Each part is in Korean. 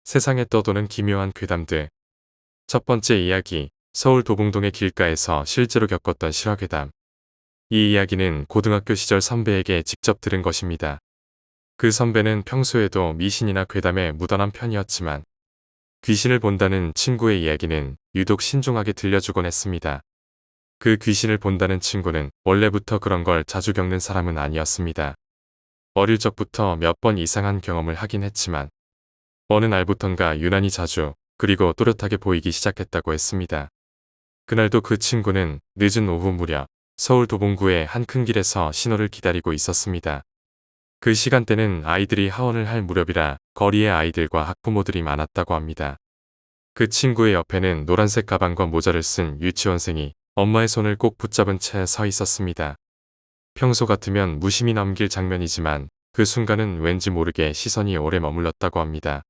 세상에 떠도는 기묘한 괴담들. 첫 번째 이야기, 서울 도봉동의 길가에서 실제로 겪었던 실화괴담. 이 이야기는 고등학교 시절 선배에게 직접 들은 것입니다. 그 선배는 평소에도 미신이나 괴담에 무던한 편이었지만 귀신을 본다는 친구의 이야기는 유독 신중하게 들려주곤 했습니다. 그 귀신을 본다는 친구는 원래부터 그런 걸 자주 겪는 사람은 아니었습니다. 어릴 적부터 몇 번 이상한 경험을 하긴 했지만 어느 날부턴가 유난히 자주 그리고 또렷하게 보이기 시작했다고 했습니다. 그날도 그 친구는 늦은 오후 무렵 서울 도봉구의 한 큰 길에서 신호를 기다리고 있었습니다. 그 시간대는 아이들이 하원을 할 무렵이라 거리에 아이들과 학부모들이 많았다고 합니다. 그 친구의 옆에는 노란색 가방과 모자를 쓴 유치원생이 엄마의 손을 꼭 붙잡은 채 서 있었습니다. 평소 같으면 무심히 넘길 장면이지만 그 순간은 왠지 모르게 시선이 오래 머물렀다고 합니다.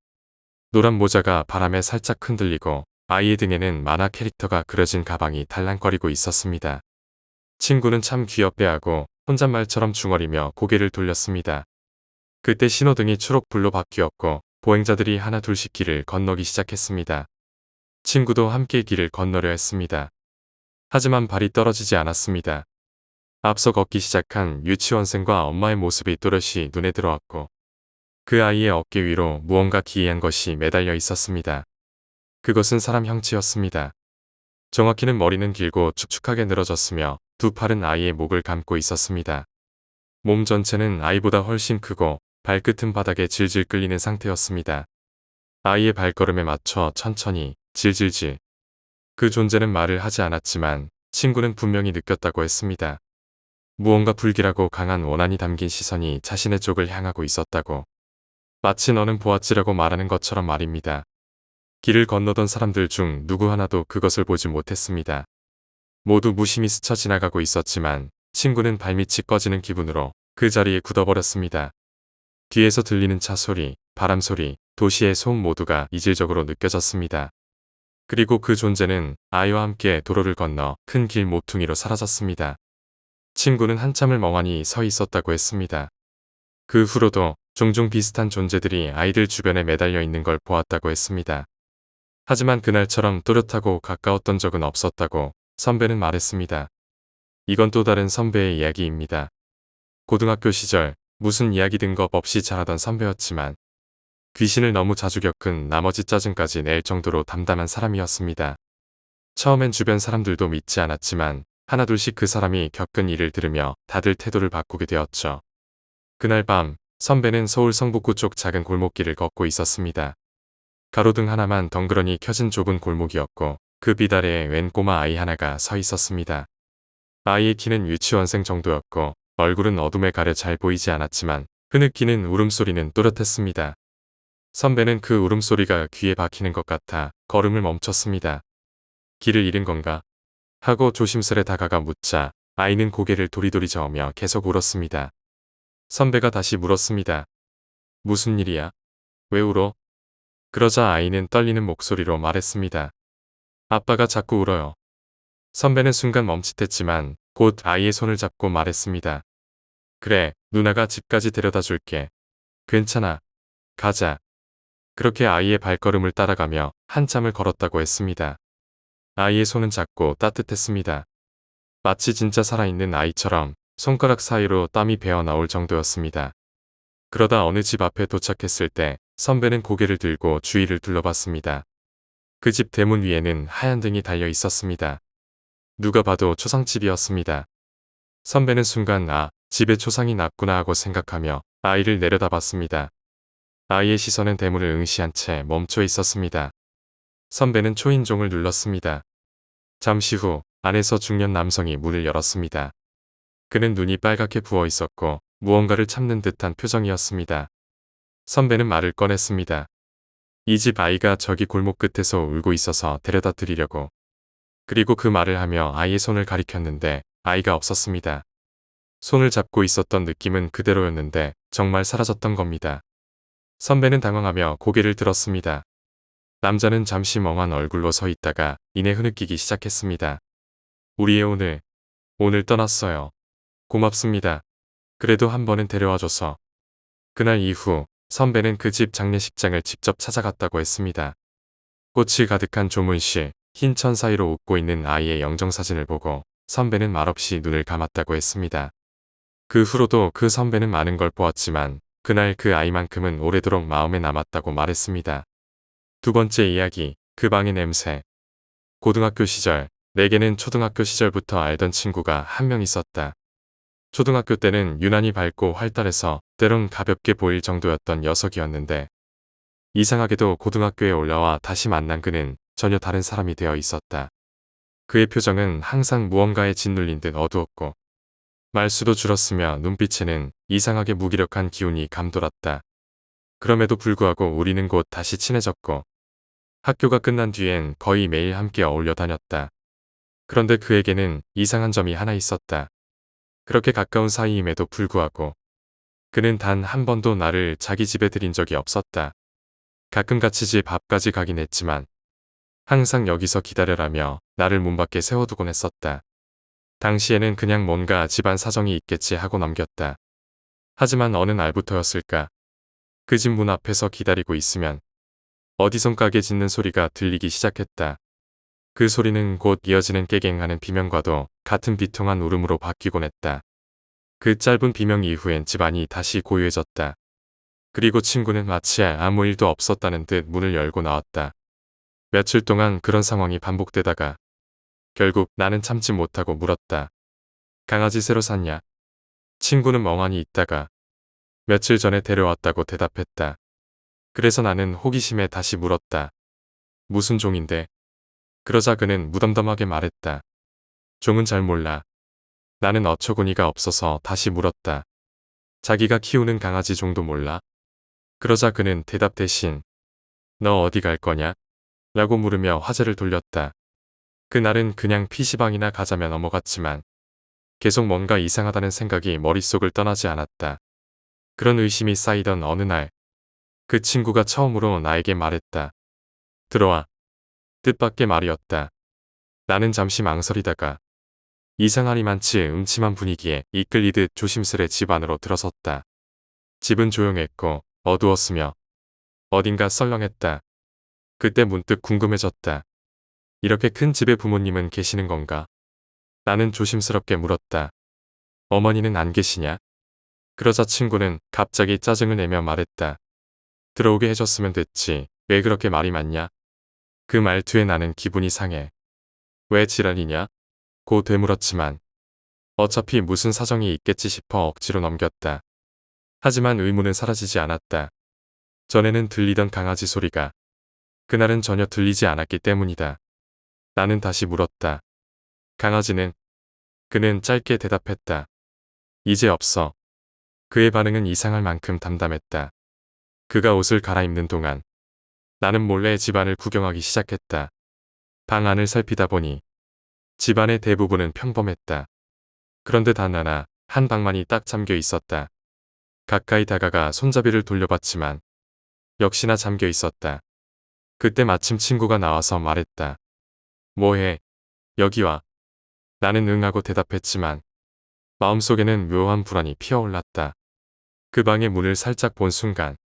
노란 모자가 바람에 살짝 흔들리고 아이의 등에는 만화 캐릭터가 그려진 가방이 달랑거리고 있었습니다. 친구는 참 귀엽게 하고 혼잣말처럼 중얼이며 고개를 돌렸습니다. 그때 신호등이 초록불로 바뀌었고 보행자들이 하나 둘씩 길을 건너기 시작했습니다. 친구도 함께 길을 건너려 했습니다. 하지만 발이 떨어지지 않았습니다. 앞서 걷기 시작한 유치원생과 엄마의 모습이 또렷이 눈에 들어왔고 그 아이의 어깨 위로 무언가 기이한 것이 매달려 있었습니다. 그것은 사람 형체였습니다. 정확히는 머리는 길고 축축하게 늘어졌으며 두 팔은 아이의 목을 감고 있었습니다. 몸 전체는 아이보다 훨씬 크고 발끝은 바닥에 질질 끌리는 상태였습니다. 아이의 발걸음에 맞춰 천천히 질질질. 그 존재는 말을 하지 않았지만 친구는 분명히 느꼈다고 했습니다. 무언가 불길하고 강한 원한이 담긴 시선이 자신의 쪽을 향하고 있었다고. 마치 너는 보았지라고 말하는 것처럼 말입니다. 길을 건너던 사람들 중 누구 하나도 그것을 보지 못했습니다. 모두 무심히 스쳐 지나가고 있었지만 친구는 발밑이 꺼지는 기분으로 그 자리에 굳어버렸습니다. 뒤에서 들리는 차 소리, 바람 소리, 도시의 소음 모두가 이질적으로 느껴졌습니다. 그리고 그 존재는 아이와 함께 도로를 건너 큰 길 모퉁이로 사라졌습니다. 친구는 한참을 멍하니 서 있었다고 했습니다. 그 후로도 종종 비슷한 존재들이 아이들 주변에 매달려 있는 걸 보았다고 했습니다. 하지만 그날처럼 또렷하고 가까웠던 적은 없었다고 선배는 말했습니다. 이건 또 다른 선배의 이야기입니다. 고등학교 시절 무슨 이야기 든 것 없이 자라던 선배였지만 귀신을 너무 자주 겪은 나머지 짜증까지 낼 정도로 담담한 사람이었습니다. 처음엔 주변 사람들도 믿지 않았지만 하나둘씩 그 사람이 겪은 일을 들으며 다들 태도를 바꾸게 되었죠. 그날 밤 선배는 서울 성북구 쪽 작은 골목길을 걷고 있었습니다. 가로등 하나만 덩그러니 켜진 좁은 골목이었고 그 빛 아래에 웬 꼬마 아이 하나가 서 있었습니다. 아이의 키는 유치원생 정도였고 얼굴은 어둠에 가려 잘 보이지 않았지만 흐느끼는 울음소리는 또렷했습니다. 선배는 그 울음소리가 귀에 박히는 것 같아 걸음을 멈췄습니다. 길을 잃은 건가? 하고 조심스레 다가가 묻자 아이는 고개를 도리도리 저으며 계속 울었습니다. 선배가 다시 물었습니다. 무슨 일이야? 왜 울어? 그러자 아이는 떨리는 목소리로 말했습니다. 아빠가 자꾸 울어요. 선배는 순간 멈칫했지만 곧 아이의 손을 잡고 말했습니다. 그래, 누나가 집까지 데려다 줄게. 괜찮아. 가자. 그렇게 아이의 발걸음을 따라가며 한참을 걸었다고 했습니다. 아이의 손은 작고 따뜻했습니다. 마치 진짜 살아있는 아이처럼 손가락 사이로 땀이 배어 나올 정도였습니다. 그러다 어느 집 앞에 도착했을 때 선배는 고개를 들고 주위를 둘러봤습니다. 그 집 대문 위에는 하얀 등이 달려 있었습니다. 누가 봐도 초상집이었습니다. 선배는 순간 집에 초상이 났구나 하고 생각하며 아이를 내려다봤습니다. 아이의 시선은 대문을 응시한 채 멈춰 있었습니다. 선배는 초인종을 눌렀습니다. 잠시 후 안에서 중년 남성이 문을 열었습니다. 그는 눈이 빨갛게 부어 있었고 무언가를 참는 듯한 표정이었습니다. 선배는 말을 꺼냈습니다. 이 집 아이가 저기 골목 끝에서 울고 있어서 데려다 드리려고. 그리고 그 말을 하며 아이의 손을 가리켰는데 아이가 없었습니다. 손을 잡고 있었던 느낌은 그대로였는데 정말 사라졌던 겁니다. 선배는 당황하며 고개를 들었습니다. 남자는 잠시 멍한 얼굴로 서 있다가 이내 흐느끼기 시작했습니다. 우리 애 오늘 떠났어요. 고맙습니다. 그래도 한 번은 데려와줘서. 그날 이후 선배는 그 집 장례식장을 직접 찾아갔다고 했습니다. 꽃이 가득한 조문실, 흰 천 사이로 웃고 있는 아이의 영정사진을 보고 선배는 말없이 눈을 감았다고 했습니다. 그 후로도 그 선배는 많은 걸 보았지만 그날 그 아이만큼은 오래도록 마음에 남았다고 말했습니다. 두 번째 이야기, 그 방의 냄새. 고등학교 시절, 내게는 초등학교 시절부터 알던 친구가 한 명 있었다. 초등학교 때는 유난히 밝고 활달해서 때론 가볍게 보일 정도였던 녀석이었는데 이상하게도 고등학교에 올라와 다시 만난 그는 전혀 다른 사람이 되어 있었다. 그의 표정은 항상 무언가에 짓눌린 듯 어두웠고 말수도 줄었으며 눈빛에는 이상하게 무기력한 기운이 감돌았다. 그럼에도 불구하고 우리는 곧 다시 친해졌고 학교가 끝난 뒤엔 거의 매일 함께 어울려 다녔다. 그런데 그에게는 이상한 점이 하나 있었다. 그렇게 가까운 사이임에도 불구하고 그는 단 한 번도 나를 자기 집에 들인 적이 없었다. 가끔 같이 집 앞까지 가긴 했지만 항상 여기서 기다려라며 나를 문 밖에 세워두곤 했었다. 당시에는 그냥 뭔가 집안 사정이 있겠지 하고 넘겼다. 하지만 어느 날부터였을까? 그 집 문 앞에서 기다리고 있으면 어디선가게 짖는 소리가 들리기 시작했다. 그 소리는 곧 이어지는 깨갱하는 비명과도 같은 비통한 울음으로 바뀌곤 했다. 그 짧은 비명 이후엔 집안이 다시 고요해졌다. 그리고 친구는 마치 아무 일도 없었다는 듯 문을 열고 나왔다. 며칠 동안 그런 상황이 반복되다가 결국 나는 참지 못하고 물었다. 강아지 새로 샀냐? 친구는 멍하니 있다가 며칠 전에 데려왔다고 대답했다. 그래서 나는 호기심에 다시 물었다. 무슨 종인데? 그러자 그는 무덤덤하게 말했다. 종은 잘 몰라. 나는 어처구니가 없어서 다시 물었다. 자기가 키우는 강아지 종도 몰라? 그러자 그는 대답 대신 너 어디 갈 거냐? 라고 물으며 화제를 돌렸다. 그날은 그냥 PC방이나 가자며 넘어갔지만 계속 뭔가 이상하다는 생각이 머릿속을 떠나지 않았다. 그런 의심이 쌓이던 어느 날 그 친구가 처음으로 나에게 말했다. 들어와. 뜻밖의 말이었다. 나는 잠시 망설이다가 이상하리만치 음침한 분위기에 이끌리듯 조심스레 집 안으로 들어섰다. 집은 조용했고 어두웠으며 어딘가 썰렁했다. 그때 문득 궁금해졌다. 이렇게 큰 집에 부모님은 계시는 건가? 나는 조심스럽게 물었다. 어머니는 안 계시냐? 그러자 친구는 갑자기 짜증을 내며 말했다. 들어오게 해줬으면 됐지. 왜 그렇게 말이 많냐? 그 말투에 나는 기분이 상해. 왜 지랄이냐? 고 되물었지만 어차피 무슨 사정이 있겠지 싶어 억지로 넘겼다. 하지만 의문은 사라지지 않았다. 전에는 들리던 강아지 소리가 그날은 전혀 들리지 않았기 때문이다. 나는 다시 물었다. 강아지는? 그는 짧게 대답했다. 이제 없어. 그의 반응은 이상할 만큼 담담했다. 그가 옷을 갈아입는 동안 나는 몰래 집안을 구경하기 시작했다. 방 안을 살피다 보니 집안의 대부분은 평범했다. 그런데 단 하나, 한 방만이 딱 잠겨 있었다. 가까이 다가가 손잡이를 돌려봤지만 역시나 잠겨 있었다. 그때 마침 친구가 나와서 말했다. 뭐해? 여기 와. 나는 응 하고 대답했지만 마음속에는 묘한 불안이 피어올랐다. 그 방의 문을 살짝 본 순간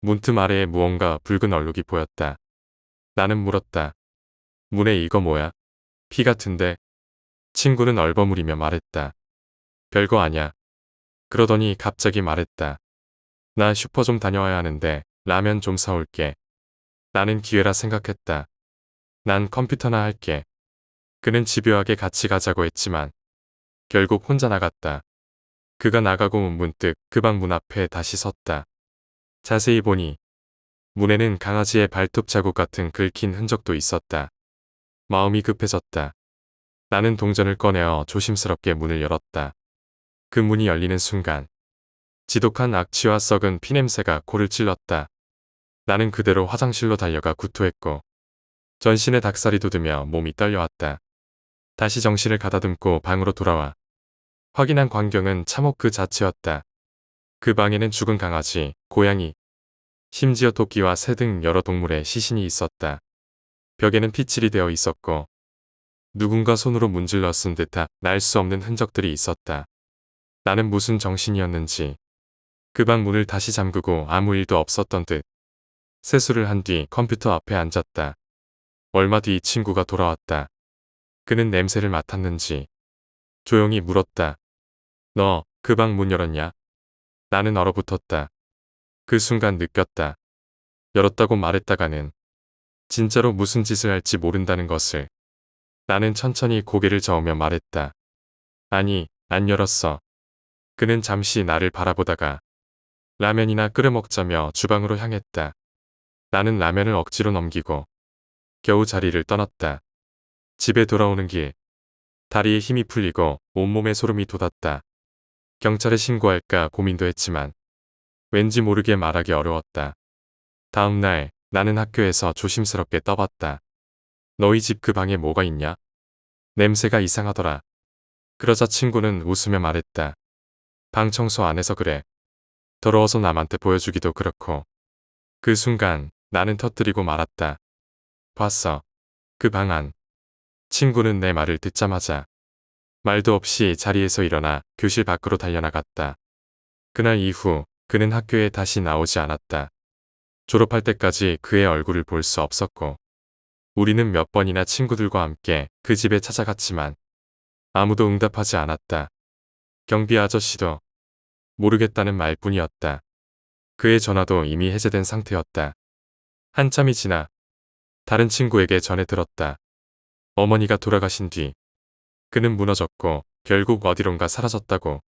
문틈 아래에 무언가 붉은 얼룩이 보였다. 나는 물었다. 문에 이거 뭐야? 피 같은데? 친구는 얼버무리며 말했다. 별거 아냐. 그러더니 갑자기 말했다. 나 슈퍼 좀 다녀와야 하는데 라면 좀 사올게. 나는 기회라 생각했다. 난 컴퓨터나 할게. 그는 집요하게 같이 가자고 했지만 결국 혼자 나갔다. 그가 나가고 문득 그 방 문 앞에 다시 섰다. 자세히 보니 문에는 강아지의 발톱 자국 같은 긁힌 흔적도 있었다. 마음이 급해졌다. 나는 동전을 꺼내어 조심스럽게 문을 열었다. 그 문이 열리는 순간 지독한 악취와 썩은 피냄새가 코를 찔렀다. 나는 그대로 화장실로 달려가 구토했고 전신에 닭살이 돋으며 몸이 떨려왔다. 다시 정신을 가다듬고 방으로 돌아와 확인한 광경은 참혹 그 자체였다. 그 방에는 죽은 강아지, 고양이, 심지어 토끼와 새 등 여러 동물의 시신이 있었다. 벽에는 핏칠이 되어 있었고 누군가 손으로 문질러 쓴 듯한 날 수 없는 흔적들이 있었다. 나는 무슨 정신이었는지 그 방 문을 다시 잠그고 아무 일도 없었던 듯 세수를 한 뒤 컴퓨터 앞에 앉았다. 얼마 뒤 친구가 돌아왔다. 그는 냄새를 맡았는지 조용히 물었다. 너 그 방 문 열었냐? 나는 얼어붙었다. 그 순간 느꼈다. 열었다고 말했다가는 진짜로 무슨 짓을 할지 모른다는 것을. 나는 천천히 고개를 저으며 말했다. 아니, 안 열었어. 그는 잠시 나를 바라보다가 라면이나 끓여 먹자며 주방으로 향했다. 나는 라면을 억지로 넘기고 겨우 자리를 떠났다. 집에 돌아오는 길, 다리에 힘이 풀리고 온몸에 소름이 돋았다. 경찰에 신고할까 고민도 했지만 왠지 모르게 말하기 어려웠다. 다음 날 나는 학교에서 조심스럽게 떠봤다. 너희 집 그 방에 뭐가 있냐? 냄새가 이상하더라. 그러자 친구는 웃으며 말했다. 방 청소 안 해서 그래. 더러워서 남한테 보여주기도 그렇고. 그 순간 나는 터뜨리고 말았다. 봤어. 그 방 안. 친구는 내 말을 듣자마자 말도 없이 자리에서 일어나 교실 밖으로 달려나갔다. 그날 이후 그는 학교에 다시 나오지 않았다. 졸업할 때까지 그의 얼굴을 볼 수 없었고 우리는 몇 번이나 친구들과 함께 그 집에 찾아갔지만 아무도 응답하지 않았다. 경비 아저씨도 모르겠다는 말뿐이었다. 그의 전화도 이미 해제된 상태였다. 한참이 지나 다른 친구에게 전해 들었다. 어머니가 돌아가신 뒤 그는 무너졌고 결국 어디론가 사라졌다고.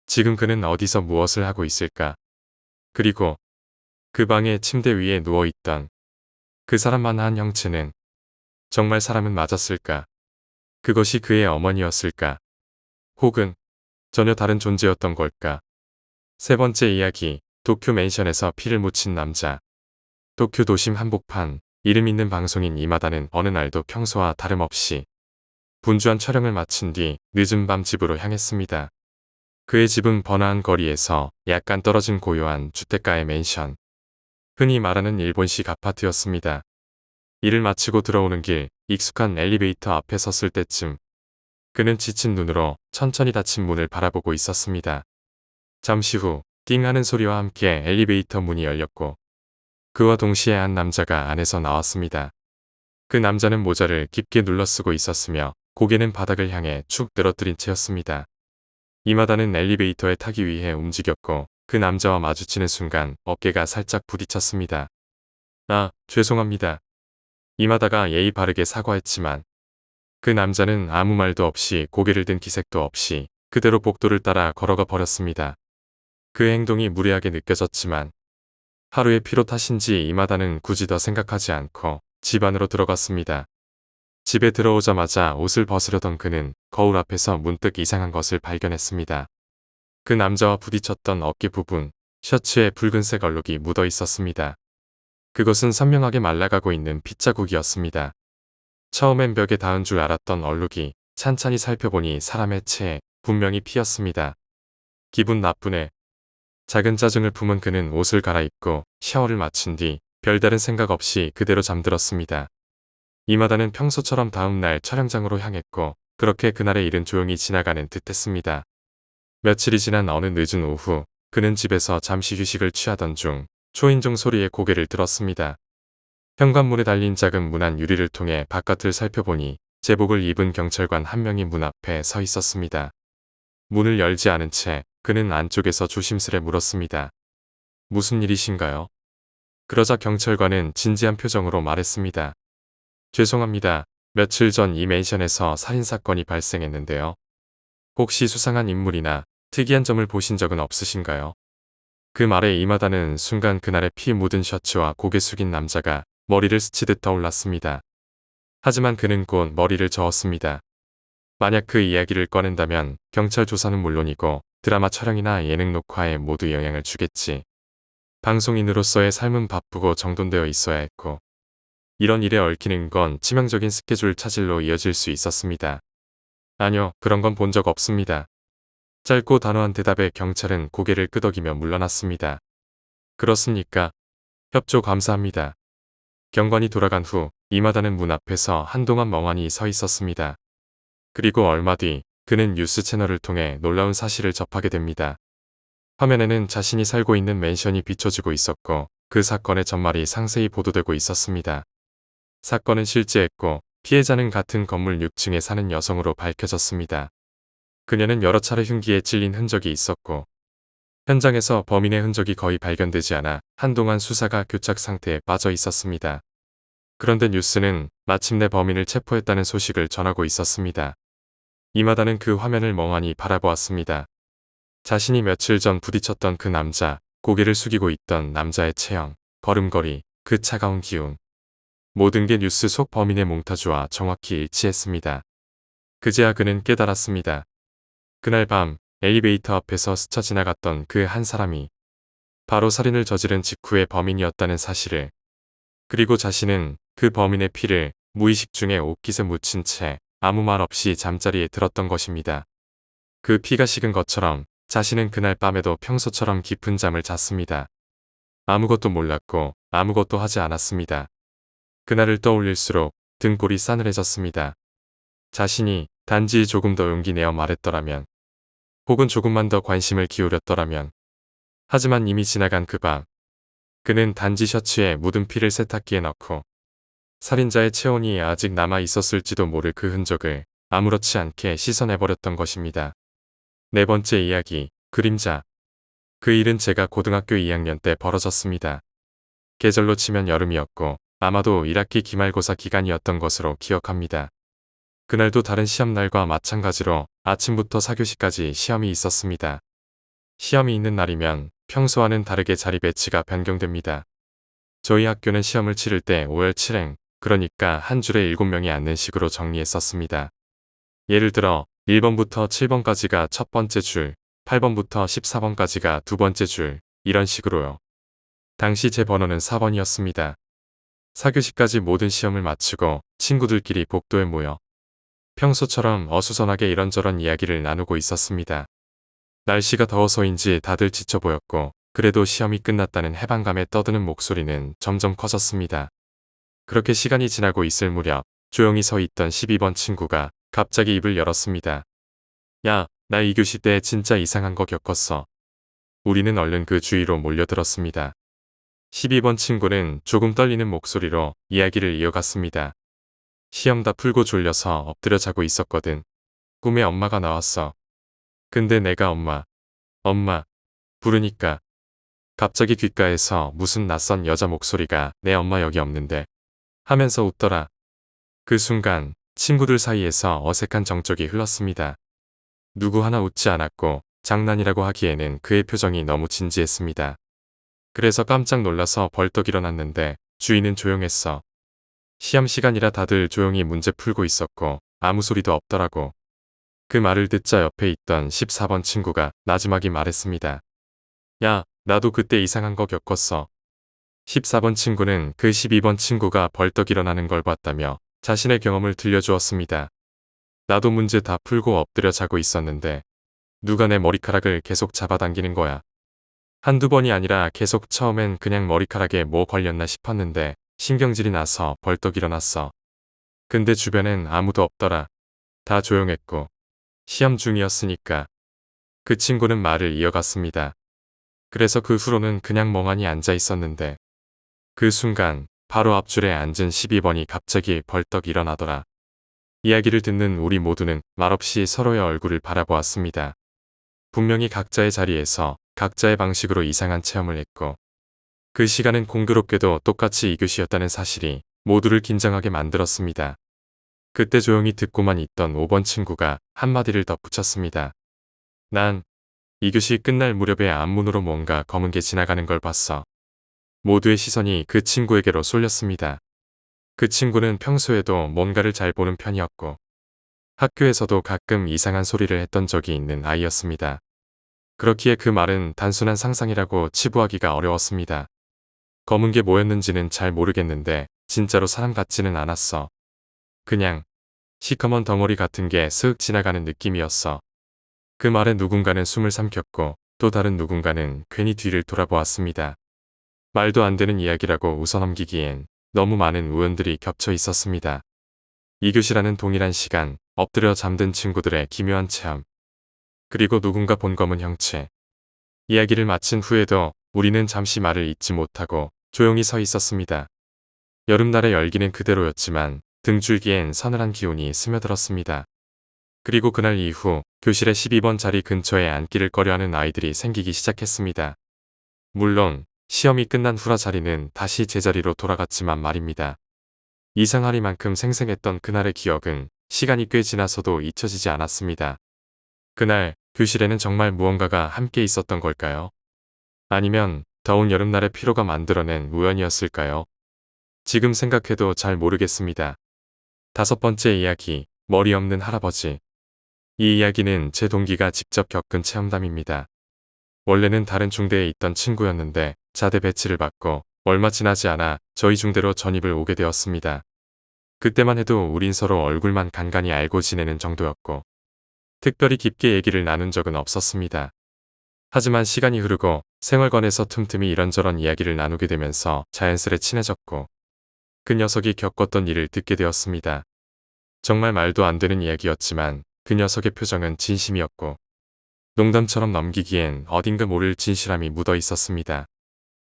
지금 그는 어디서 무엇을 하고 있을까? 그리고 그 방의 침대 위에 누워있던 그 사람만 한 형체는 정말 사람은 맞았을까? 그것이 그의 어머니였을까? 혹은 전혀 다른 존재였던 걸까? 세 번째 이야기, 도쿄 맨션에서 피를 묻힌 남자. 도쿄 도심 한복판, 이름 있는 방송인 이마다는 어느 날도 평소와 다름없이 분주한 촬영을 마친 뒤 늦은 밤 집으로 향했습니다. 그의 집은 번화한 거리에서 약간 떨어진 고요한 주택가의 맨션. 흔히 말하는 일본식 아파트였습니다. 일을 마치고 들어오는 길, 익숙한 엘리베이터 앞에 섰을 때쯤 그는 지친 눈으로 천천히 닫힌 문을 바라보고 있었습니다. 잠시 후 띵 하는 소리와 함께 엘리베이터 문이 열렸고 그와 동시에 한 남자가 안에서 나왔습니다. 그 남자는 모자를 깊게 눌러쓰고 있었으며 고개는 바닥을 향해 축 늘어뜨린 채였습니다. 이마다는 엘리베이터에 타기 위해 움직였고 그 남자와 마주치는 순간 어깨가 살짝 부딪혔습니다. 아, 죄송합니다. 이마다가 예의 바르게 사과했지만 그 남자는 아무 말도 없이 고개를 든 기색도 없이 그대로 복도를 따라 걸어가 버렸습니다. 그 행동이 무례하게 느껴졌지만 하루의 피로 탓인지 이마다는 굳이 더 생각하지 않고 집 안으로 들어갔습니다. 집에 들어오자마자 옷을 벗으려던 그는 거울 앞에서 문득 이상한 것을 발견했습니다. 그 남자와 부딪혔던 어깨 부분, 셔츠에 붉은색 얼룩이 묻어 있었습니다. 그것은 선명하게 말라가고 있는 핏자국이었습니다. 처음엔 벽에 닿은 줄 알았던 얼룩이 찬찬히 살펴보니 사람의 체에 분명히 피였습니다. 기분 나쁘네. 작은 짜증을 품은 그는 옷을 갈아입고 샤워를 마친 뒤 별다른 생각 없이 그대로 잠들었습니다. 이마다는 평소처럼 다음 날 촬영장으로 향했고 그렇게 그날의 일은 조용히 지나가는 듯했습니다. 며칠이 지난 어느 늦은 오후 그는 집에서 잠시 휴식을 취하던 중 초인종 소리에 고개를 들었습니다. 현관문에 달린 작은 문안 유리를 통해 바깥을 살펴보니 제복을 입은 경찰관 한 명이 문 앞에 서 있었습니다. 문을 열지 않은 채 그는 안쪽에서 조심스레 물었습니다. 무슨 일이신가요? 그러자 경찰관은 진지한 표정으로 말했습니다. 죄송합니다. 며칠 전 이 맨션에서 살인사건이 발생했는데요. 혹시 수상한 인물이나 특이한 점을 보신 적은 없으신가요? 그 말에 이마다는 순간 그날의 피 묻은 셔츠와 고개 숙인 남자가 머리를 스치듯 떠올랐습니다. 하지만 그는 곧 머리를 저었습니다. 만약 그 이야기를 꺼낸다면 경찰 조사는 물론이고 드라마 촬영이나 예능 녹화에 모두 영향을 주겠지. 방송인으로서의 삶은 바쁘고 정돈되어 있어야 했고 이런 일에 얽히는 건 치명적인 스케줄 차질로 이어질 수 있었습니다. 아니요, 그런 건 본 적 없습니다. 짧고 단호한 대답에 경찰은 고개를 끄덕이며 물러났습니다. 그렇습니까? 협조 감사합니다. 경관이 돌아간 후 이마다는 문 앞에서 한동안 멍하니 서 있었습니다. 그리고 얼마 뒤 그는 뉴스 채널을 통해 놀라운 사실을 접하게 됩니다. 화면에는 자신이 살고 있는 맨션이 비춰지고 있었고 그 사건의 전말이 상세히 보도되고 있었습니다. 사건은 실제했고 피해자는 같은 건물 6층에 사는 여성으로 밝혀졌습니다. 그녀는 여러 차례 흉기에 찔린 흔적이 있었고 현장에서 범인의 흔적이 거의 발견되지 않아 한동안 수사가 교착 상태에 빠져 있었습니다. 그런데 뉴스는 마침내 범인을 체포했다는 소식을 전하고 있었습니다. 이마다는 그 화면을 멍하니 바라보았습니다. 자신이 며칠 전 부딪혔던 그 남자, 고개를 숙이고 있던 남자의 체형, 걸음걸이, 그 차가운 기운. 모든 게 뉴스 속 범인의 몽타주와 정확히 일치했습니다. 그제야 그는 깨달았습니다. 그날 밤 엘리베이터 앞에서 스쳐 지나갔던 그 한 사람이 바로 살인을 저지른 직후의 범인이었다는 사실을. 그리고 자신은 그 범인의 피를 무의식 중에 옷깃에 묻힌 채 아무 말 없이 잠자리에 들었던 것입니다. 그 피가 식은 것처럼 자신은 그날 밤에도 평소처럼 깊은 잠을 잤습니다. 아무것도 몰랐고 아무것도 하지 않았습니다. 그날을 떠올릴수록 등골이 싸늘해졌습니다. 자신이 단지 조금 더 용기 내어 말했더라면, 혹은 조금만 더 관심을 기울였더라면. 하지만 이미 지나간 그 밤, 그는 단지 셔츠에 묻은 피를 세탁기에 넣고 살인자의 체온이 아직 남아 있었을지도 모를 그 흔적을 아무렇지 않게 씻어내버렸던 것입니다. 네 번째 이야기, 그림자. 그 일은 제가 고등학교 2학년 때 벌어졌습니다. 계절로 치면 여름이었고 아마도 1학기 기말고사 기간이었던 것으로 기억합니다. 그날도 다른 시험날과 마찬가지로 아침부터 4교시까지 시험이 있었습니다. 시험이 있는 날이면 평소와는 다르게 자리 배치가 변경됩니다. 저희 학교는 시험을 치를 때 5열 7행, 그러니까 한 줄에 7명이 앉는 식으로 정리했었습니다. 예를 들어 1번부터 7번까지가 첫 번째 줄, 8번부터 14번까지가 두 번째 줄, 이런 식으로요. 당시 제 번호는 4번이었습니다. 4교시까지 모든 시험을 마치고 친구들끼리 복도에 모여 평소처럼 어수선하게 이런저런 이야기를 나누고 있었습니다. 날씨가 더워서인지 다들 지쳐 보였고 그래도 시험이 끝났다는 해방감에 떠드는 목소리는 점점 커졌습니다. 그렇게 시간이 지나고 있을 무렵 조용히 서 있던 12번 친구가 갑자기 입을 열었습니다. 야, 나 2교시 때 진짜 이상한 거 겪었어. 우리는 얼른 그 주위로 몰려들었습니다. 12번 친구는 조금 떨리는 목소리로 이야기를 이어갔습니다. 시험 다 풀고 졸려서 엎드려 자고 있었거든. 꿈에 엄마가 나왔어. 근데 내가 엄마 부르니까 갑자기 귓가에서 무슨 낯선 여자 목소리가 내 엄마 여기 없는데 하면서 웃더라. 그 순간 친구들 사이에서 어색한 정적이 흘렀습니다. 누구 하나 웃지 않았고 장난이라고 하기에는 그의 표정이 너무 진지했습니다. 그래서 깜짝 놀라서 벌떡 일어났는데 주위는 조용했어. 시험 시간이라 다들 조용히 문제 풀고 있었고 아무 소리도 없더라고. 그 말을 듣자 옆에 있던 14번 친구가 나지막이 말했습니다. 야, 나도 그때 이상한 거 겪었어. 14번 친구는 그 12번 친구가 벌떡 일어나는 걸 봤다며 자신의 경험을 들려주었습니다. 나도 문제 다 풀고 엎드려 자고 있었는데 누가 내 머리카락을 계속 잡아당기는 거야. 한두 번이 아니라 계속. 처음엔 그냥 머리카락에 뭐 걸렸나 싶었는데 신경질이 나서 벌떡 일어났어. 근데 주변엔 아무도 없더라. 다 조용했고 시험 중이었으니까. 그 친구는 말을 이어갔습니다. 그래서 그 후로는 그냥 멍하니 앉아 있었는데 그 순간 바로 앞줄에 앉은 12번이 갑자기 벌떡 일어나더라. 이야기를 듣는 우리 모두는 말없이 서로의 얼굴을 바라보았습니다. 분명히 각자의 자리에서 각자의 방식으로 이상한 체험을 했고 그 시간은 공교롭게도 똑같이 2교시였다는 사실이 모두를 긴장하게 만들었습니다. 그때 조용히 듣고만 있던 5번 친구가 한마디를 덧붙였습니다. 난 2교시 끝날 무렵에 앞문으로 뭔가 검은 게 지나가는 걸 봤어. 모두의 시선이 그 친구에게로 쏠렸습니다. 그 친구는 평소에도 뭔가를 잘 보는 편이었고 학교에서도 가끔 이상한 소리를 했던 적이 있는 아이였습니다. 그렇기에 그 말은 단순한 상상이라고 치부하기가 어려웠습니다. 검은 게 뭐였는지는 잘 모르겠는데 진짜로 사람 같지는 않았어. 그냥 시커먼 덩어리 같은 게 슥 지나가는 느낌이었어. 그 말에 누군가는 숨을 삼켰고 또 다른 누군가는 괜히 뒤를 돌아보았습니다. 말도 안 되는 이야기라고 웃어넘기기엔 너무 많은 우연들이 겹쳐 있었습니다. 2교시라는 동일한 시간, 엎드려 잠든 친구들의 기묘한 체험. 그리고 누군가 본 검은 형체. 이야기를 마친 후에도 우리는 잠시 말을 잇지 못하고 조용히 서 있었습니다. 여름날의 열기는 그대로였지만 등줄기엔 서늘한 기운이 스며들었습니다. 그리고 그날 이후 교실의 12번 자리 근처에 앉기를 꺼려하는 아이들이 생기기 시작했습니다. 물론 시험이 끝난 후라 자리는 다시 제자리로 돌아갔지만 말입니다. 이상하리만큼 생생했던 그날의 기억은 시간이 꽤 지나서도 잊혀지지 않았습니다. 그날 교실에는 정말 무언가가 함께 있었던 걸까요? 아니면 더운 여름날의 피로가 만들어낸 우연이었을까요? 지금 생각해도 잘 모르겠습니다. 5번째 이야기, 머리 없는 할아버지. 이 이야기는 제 동기가 직접 겪은 체험담입니다. 원래는 다른 중대에 있던 친구였는데 자대 배치를 받고 얼마 지나지 않아 저희 중대로 전입을 오게 되었습니다. 그때만 해도 우린 서로 얼굴만 간간히 알고 지내는 정도였고 특별히 깊게 얘기를 나눈 적은 없었습니다. 하지만 시간이 흐르고 생활관에서 틈틈이 이런저런 이야기를 나누게 되면서 자연스레 친해졌고 그 녀석이 겪었던 일을 듣게 되었습니다. 정말 말도 안 되는 이야기였지만 그 녀석의 표정은 진심이었고 농담처럼 넘기기엔 어딘가 모를 진실함이 묻어 있었습니다.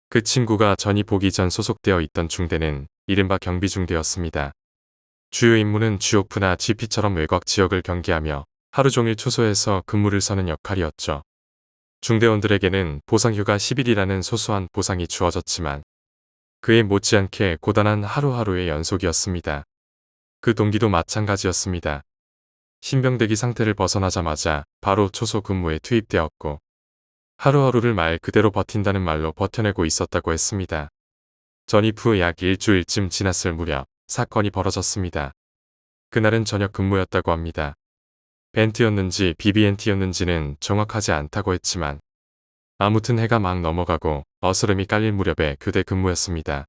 그 친구가 전입 오기 전 소속되어 있던 중대는 이른바 경비중대였습니다. 주요 임무는 GOP나 GP처럼 외곽 지역을 경계하며 하루 종일 초소에서 근무를 서는 역할이었죠. 중대원들에게는 보상휴가 10일이라는 소소한 보상이 주어졌지만 그에 못지않게 고단한 하루하루의 연속이었습니다. 그 동기도 마찬가지였습니다. 신병대기 상태를 벗어나자마자 바로 초소 근무에 투입되었고 하루하루를 말 그대로 버틴다는 말로 버텨내고 있었다고 했습니다. 전입 후 약 일주일쯤 지났을 무렵 사건이 벌어졌습니다. 그날은 저녁 근무였다고 합니다. 벤트였는지 BBNT였는지는 정확하지 않다고 했지만 아무튼 해가 막 넘어가고 어스름이 깔릴 무렵의 교대 근무였습니다.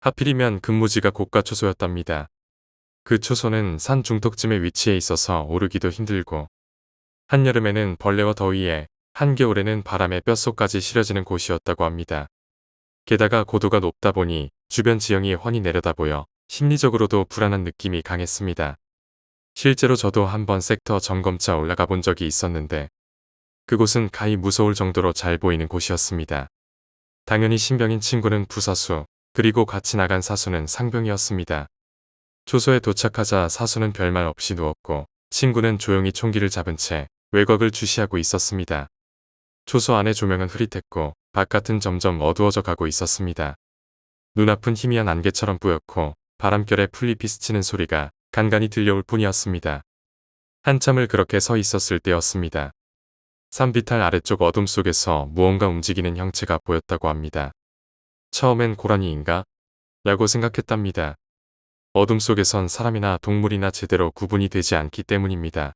하필이면 근무지가 고가 초소였답니다. 그 초소는 산 중턱쯤에 위치해 있어서 오르기도 힘들고 한여름에는 벌레와 더위에 한겨울에는 바람에 뼛속까지 시려지는 곳이었다고 합니다. 게다가 고도가 높다 보니 주변 지형이 훤히 내려다보여 심리적으로도 불안한 느낌이 강했습니다. 실제로 저도 한번 섹터 점검차 올라가 본 적이 있었는데 그곳은 가히 무서울 정도로 잘 보이는 곳이었습니다. 당연히 신병인 친구는 부사수, 그리고 같이 나간 사수는 상병이었습니다. 초소에 도착하자 사수는 별말 없이 누웠고 친구는 조용히 총기를 잡은 채 외곽을 주시하고 있었습니다. 초소 안의 조명은 흐릿했고 바깥은 점점 어두워져 가고 있었습니다. 눈앞은 희미한 안개처럼 뿌옇고 바람결에 풀잎이 스치는 소리가 간간히 들려올 뿐이었습니다. 한참을 그렇게 서 있었을 때였습니다. 산비탈 아래쪽 어둠 속에서 무언가 움직이는 형체가 보였다고 합니다. 처음엔 고라니인가? 라고 생각했답니다. 어둠 속에선 사람이나 동물이나 제대로 구분이 되지 않기 때문입니다.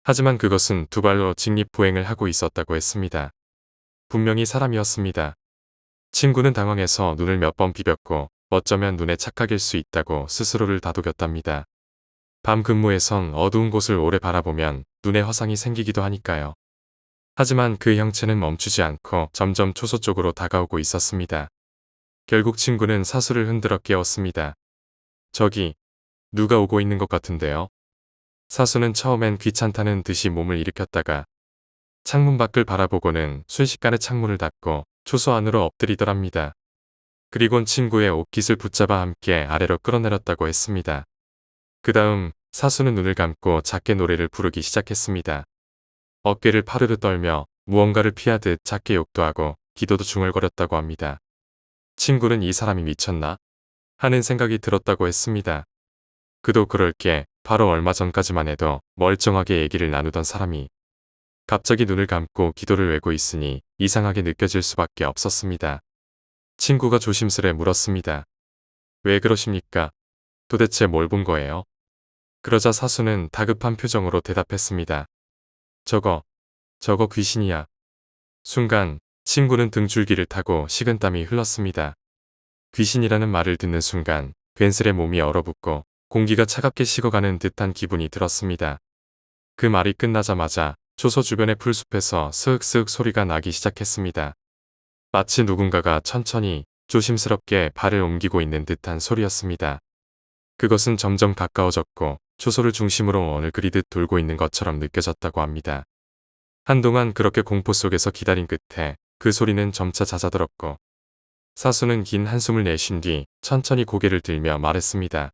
하지만 그것은 두 발로 직립보행을 하고 있었다고 했습니다. 분명히 사람이었습니다. 친구는 당황해서 눈을 몇 번 비볐고 어쩌면 눈에 착각일 수 있다고 스스로를 다독였답니다. 밤 근무에선 어두운 곳을 오래 바라보면 눈에 화상이 생기기도 하니까요. 하지만 그 형체는 멈추지 않고 점점 초소 쪽으로 다가오고 있었습니다. 결국 친구는 사수를 흔들어 깨웠습니다. 저기, 누가 오고 있는 것 같은데요? 사수는 처음엔 귀찮다는 듯이 몸을 일으켰다가 창문 밖을 바라보고는 순식간에 창문을 닫고 초소 안으로 엎드리더랍니다. 그리곤 친구의 옷깃을 붙잡아 함께 아래로 끌어내렸다고 했습니다. 그 다음 사수는 눈을 감고 작게 노래를 부르기 시작했습니다. 어깨를 파르르 떨며 무언가를 피하듯 작게 욕도 하고 기도도 중얼거렸다고 합니다. 친구는 이 사람이 미쳤나? 하는 생각이 들었다고 했습니다. 그도 그럴 게 바로 얼마 전까지만 해도 멀쩡하게 얘기를 나누던 사람이 갑자기 눈을 감고 기도를 외고 있으니 이상하게 느껴질 수밖에 없었습니다. 친구가 조심스레 물었습니다. 왜 그러십니까? 도대체 뭘 본 거예요? 그러자 사수는 다급한 표정으로 대답했습니다. 저거 귀신이야. 순간 친구는 등줄기를 타고 식은땀이 흘렀습니다. 귀신이라는 말을 듣는 순간 괜스레 몸이 얼어붙고 공기가 차갑게 식어가는 듯한 기분이 들었습니다. 그 말이 끝나자마자 초소 주변의 풀숲에서 스윽스윽 소리가 나기 시작했습니다. 마치 누군가가 천천히 조심스럽게 발을 옮기고 있는 듯한 소리였습니다. 그것은 점점 가까워졌고 초소를 중심으로 원을 그리듯 돌고 있는 것처럼 느껴졌다고 합니다. 한동안 그렇게 공포 속에서 기다린 끝에 그 소리는 점차 잦아들었고 사수는 긴 한숨을 내쉰 뒤 천천히 고개를 들며 말했습니다.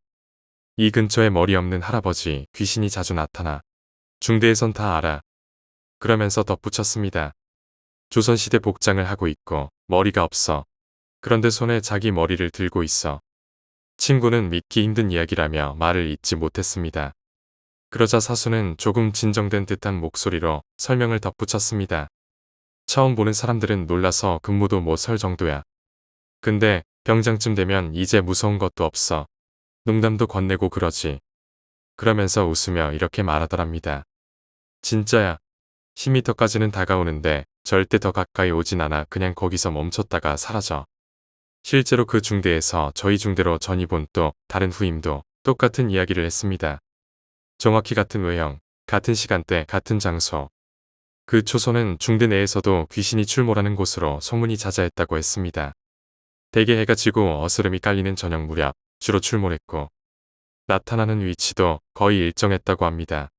이 근처에 머리 없는 할아버지 귀신이 자주 나타나. 중대에선 다 알아. 그러면서 덧붙였습니다. 조선시대 복장을 하고 있고 머리가 없어. 그런데 손에 자기 머리를 들고 있어. 친구는 믿기 힘든 이야기라며 말을 잇지 못했습니다. 그러자 사수는 조금 진정된 듯한 목소리로 설명을 덧붙였습니다. 처음 보는 사람들은 놀라서 근무도 못 설 정도야. 근데 병장쯤 되면 이제 무서운 것도 없어. 농담도 건네고 그러지. 그러면서 웃으며 이렇게 말하더랍니다. 진짜야. 10m까지는 다가오는데 절대 더 가까이 오진 않아. 그냥 거기서 멈췄다가 사라져. 실제로 그 중대에서 저희 중대로 전이본 또 다른 후임도 똑같은 이야기를 했습니다. 정확히 같은 외형, 같은 시간대, 같은 장소. 그 초소는 중대 내에서도 귀신이 출몰하는 곳으로 소문이 자자했다고 했습니다. 대개 해가 지고 어스름이 깔리는 저녁 무렵 주로 출몰했고 나타나는 위치도 거의 일정했다고 합니다.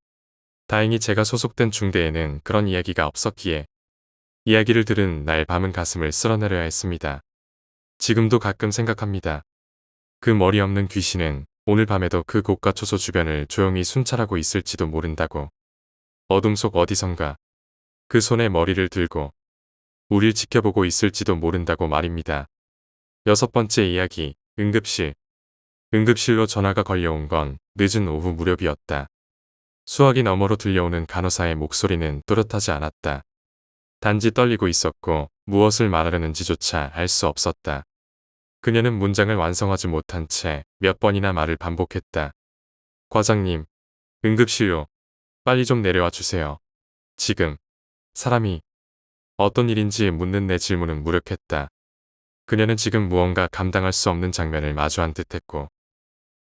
다행히 제가 소속된 중대에는 그런 이야기가 없었기에 이야기를 들은 날 밤은 가슴을 쓸어내려야 했습니다. 지금도 가끔 생각합니다. 그 머리 없는 귀신은 오늘 밤에도 그 고가 초소 주변을 조용히 순찰하고 있을지도 모른다고. 어둠 속 어디선가 그 손에 머리를 들고 우릴 지켜보고 있을지도 모른다고 말입니다. 6번째 이야기, 응급실. 응급실로 전화가 걸려온 건 늦은 오후 무렵이었다. 수화기 너머로 들려오는 간호사의 목소리는 또렷하지 않았다. 단지 떨리고 있었고 무엇을 말하려는지조차 알 수 없었다. 그녀는 문장을 완성하지 못한 채 몇 번이나 말을 반복했다. 과장님, 응급실로 빨리 좀 내려와 주세요. 지금 사람이 어떤 일인지 묻는 내 질문은 무력했다. 그녀는 지금 무언가 감당할 수 없는 장면을 마주한 듯했고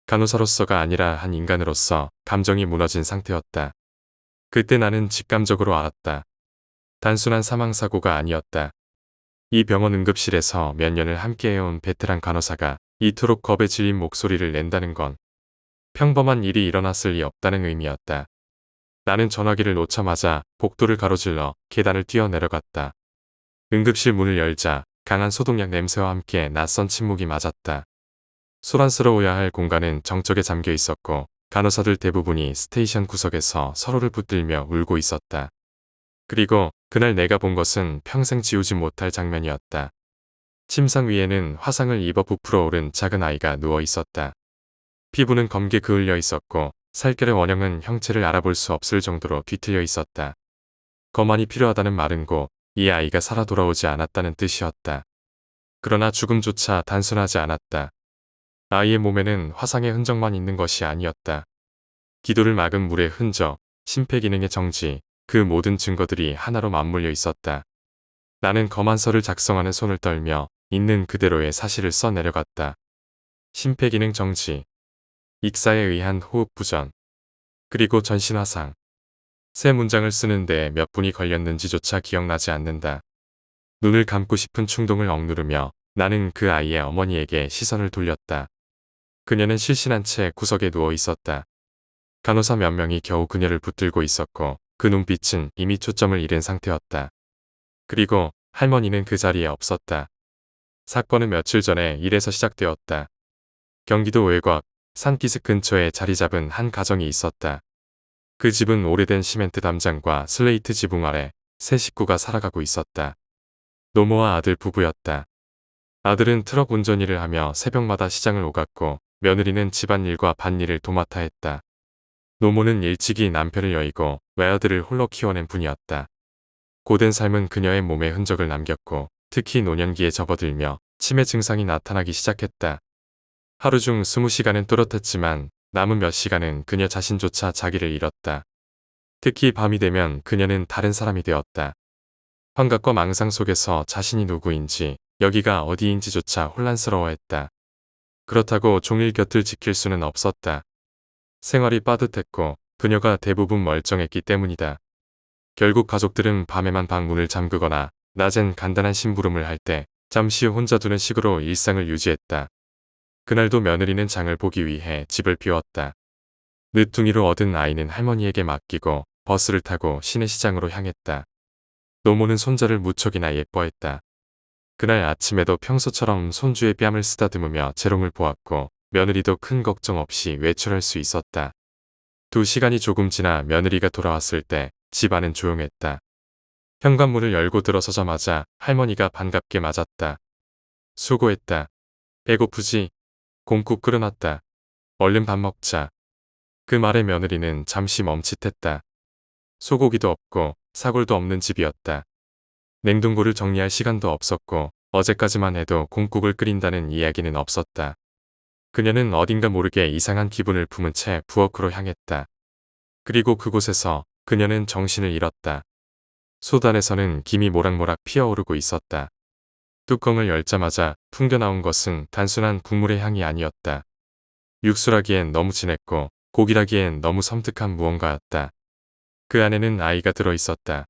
간호사로서가 아니라 한 인간으로서 감정이 무너진 상태였다. 그때 나는 직감적으로 알았다. 단순한 사망사고가 아니었다. 이 병원 응급실에서 몇 년을 함께해온 베테랑 간호사가 이토록 겁에 질린 목소리를 낸다는 건 평범한 일이 일어났을 리 없다는 의미였다. 나는 전화기를 놓자마자 복도를 가로질러 계단을 뛰어 내려갔다. 응급실 문을 열자 강한 소독약 냄새와 함께 낯선 침묵이 맞았다. 소란스러워야 할 공간은 정적에 잠겨 있었고 간호사들 대부분이 스테이션 구석에서 서로를 붙들며 울고 있었다. 그리고 그날 내가 본 것은 평생 지우지 못할 장면이었다. 침상 위에는 화상을 입어 부풀어 오른 작은 아이가 누워 있었다. 피부는 검게 그을려 있었고 살결의 원형은 형체를 알아볼 수 없을 정도로 뒤틀려 있었다. 거만이 필요하다는 말은 곧 이 아이가 살아 돌아오지 않았다는 뜻이었다. 그러나 죽음조차 단순하지 않았다. 아이의 몸에는 화상의 흔적만 있는 것이 아니었다. 기도를 막은 물의 흔적, 심폐기능의 정지, 그 모든 증거들이 하나로 맞물려 있었다. 나는 검안서를 작성하는 손을 떨며 있는 그대로의 사실을 써내려갔다. 심폐기능 정지, 익사에 의한 호흡 부전, 그리고 전신화상. 세 문장을 쓰는데 몇 분이 걸렸는지조차 기억나지 않는다. 눈을 감고 싶은 충동을 억누르며 나는 그 아이의 어머니에게 시선을 돌렸다. 그녀는 실신한 채 구석에 누워 있었다. 간호사 몇 명이 겨우 그녀를 붙들고 있었고 그 눈빛은 이미 초점을 잃은 상태였다. 그리고 할머니는 그 자리에 없었다. 사건은 며칠 전에 일에서 시작되었다. 경기도 외곽 산기슭 근처에 자리 잡은 한 가정이 있었다. 그 집은 오래된 시멘트 담장과 슬레이트 지붕 아래 세 식구가 살아가고 있었다. 노모와 아들 부부였다. 아들은 트럭 운전 일을 하며 새벽마다 시장을 오갔고 며느리는 집안일과 밭일을 도맡아 했다. 노모는 일찍이 남편을 여의고 외아들을 홀로 키워낸 분이었다. 고된 삶은 그녀의 몸에 흔적을 남겼고 특히 노년기에 접어들며 치매 증상이 나타나기 시작했다. 하루 중 20시간은 또렷했지만 남은 몇 시간은 그녀 자신조차 자기를 잃었다. 특히 밤이 되면 그녀는 다른 사람이 되었다. 환각과 망상 속에서 자신이 누구인지 여기가 어디인지조차 혼란스러워했다. 그렇다고 종일 곁을 지킬 수는 없었다. 생활이 빠듯했고 그녀가 대부분 멀쩡했기 때문이다. 결국 가족들은 밤에만 방문을 잠그거나 낮엔 간단한 심부름을 할 때 잠시 혼자 두는 식으로 일상을 유지했다. 그날도 며느리는 장을 보기 위해 집을 비웠다. 늦둥이로 얻은 아이는 할머니에게 맡기고 버스를 타고 시내시장으로 향했다. 노모는 손자를 무척이나 예뻐했다. 그날 아침에도 평소처럼 손주의 뺨을 쓰다듬으며 재롱을 보았고 며느리도 큰 걱정 없이 외출할 수 있었다. 2시간이 조금 지나 며느리가 돌아왔을 때 집안은 조용했다. 현관문을 열고 들어서자마자 할머니가 반갑게 맞았다. 수고했다. 배고프지? 곰국 끓여놨다. 얼른 밥 먹자. 그 말에 며느리는 잠시 멈칫했다. 소고기도 없고 사골도 없는 집이었다. 냉동고를 정리할 시간도 없었고 어제까지만 해도 곰국을 끓인다는 이야기는 없었다. 그녀는 어딘가 모르게 이상한 기분을 품은 채 부엌으로 향했다. 그리고 그곳에서 그녀는 정신을 잃었다. 솥안에서는 김이 모락모락 피어오르고 있었다. 뚜껑을 열자마자 풍겨나온 것은 단순한 국물의 향이 아니었다. 육수라기엔 너무 진했고 고기라기엔 너무 섬뜩한 무언가였다. 그 안에는 아이가 들어있었다.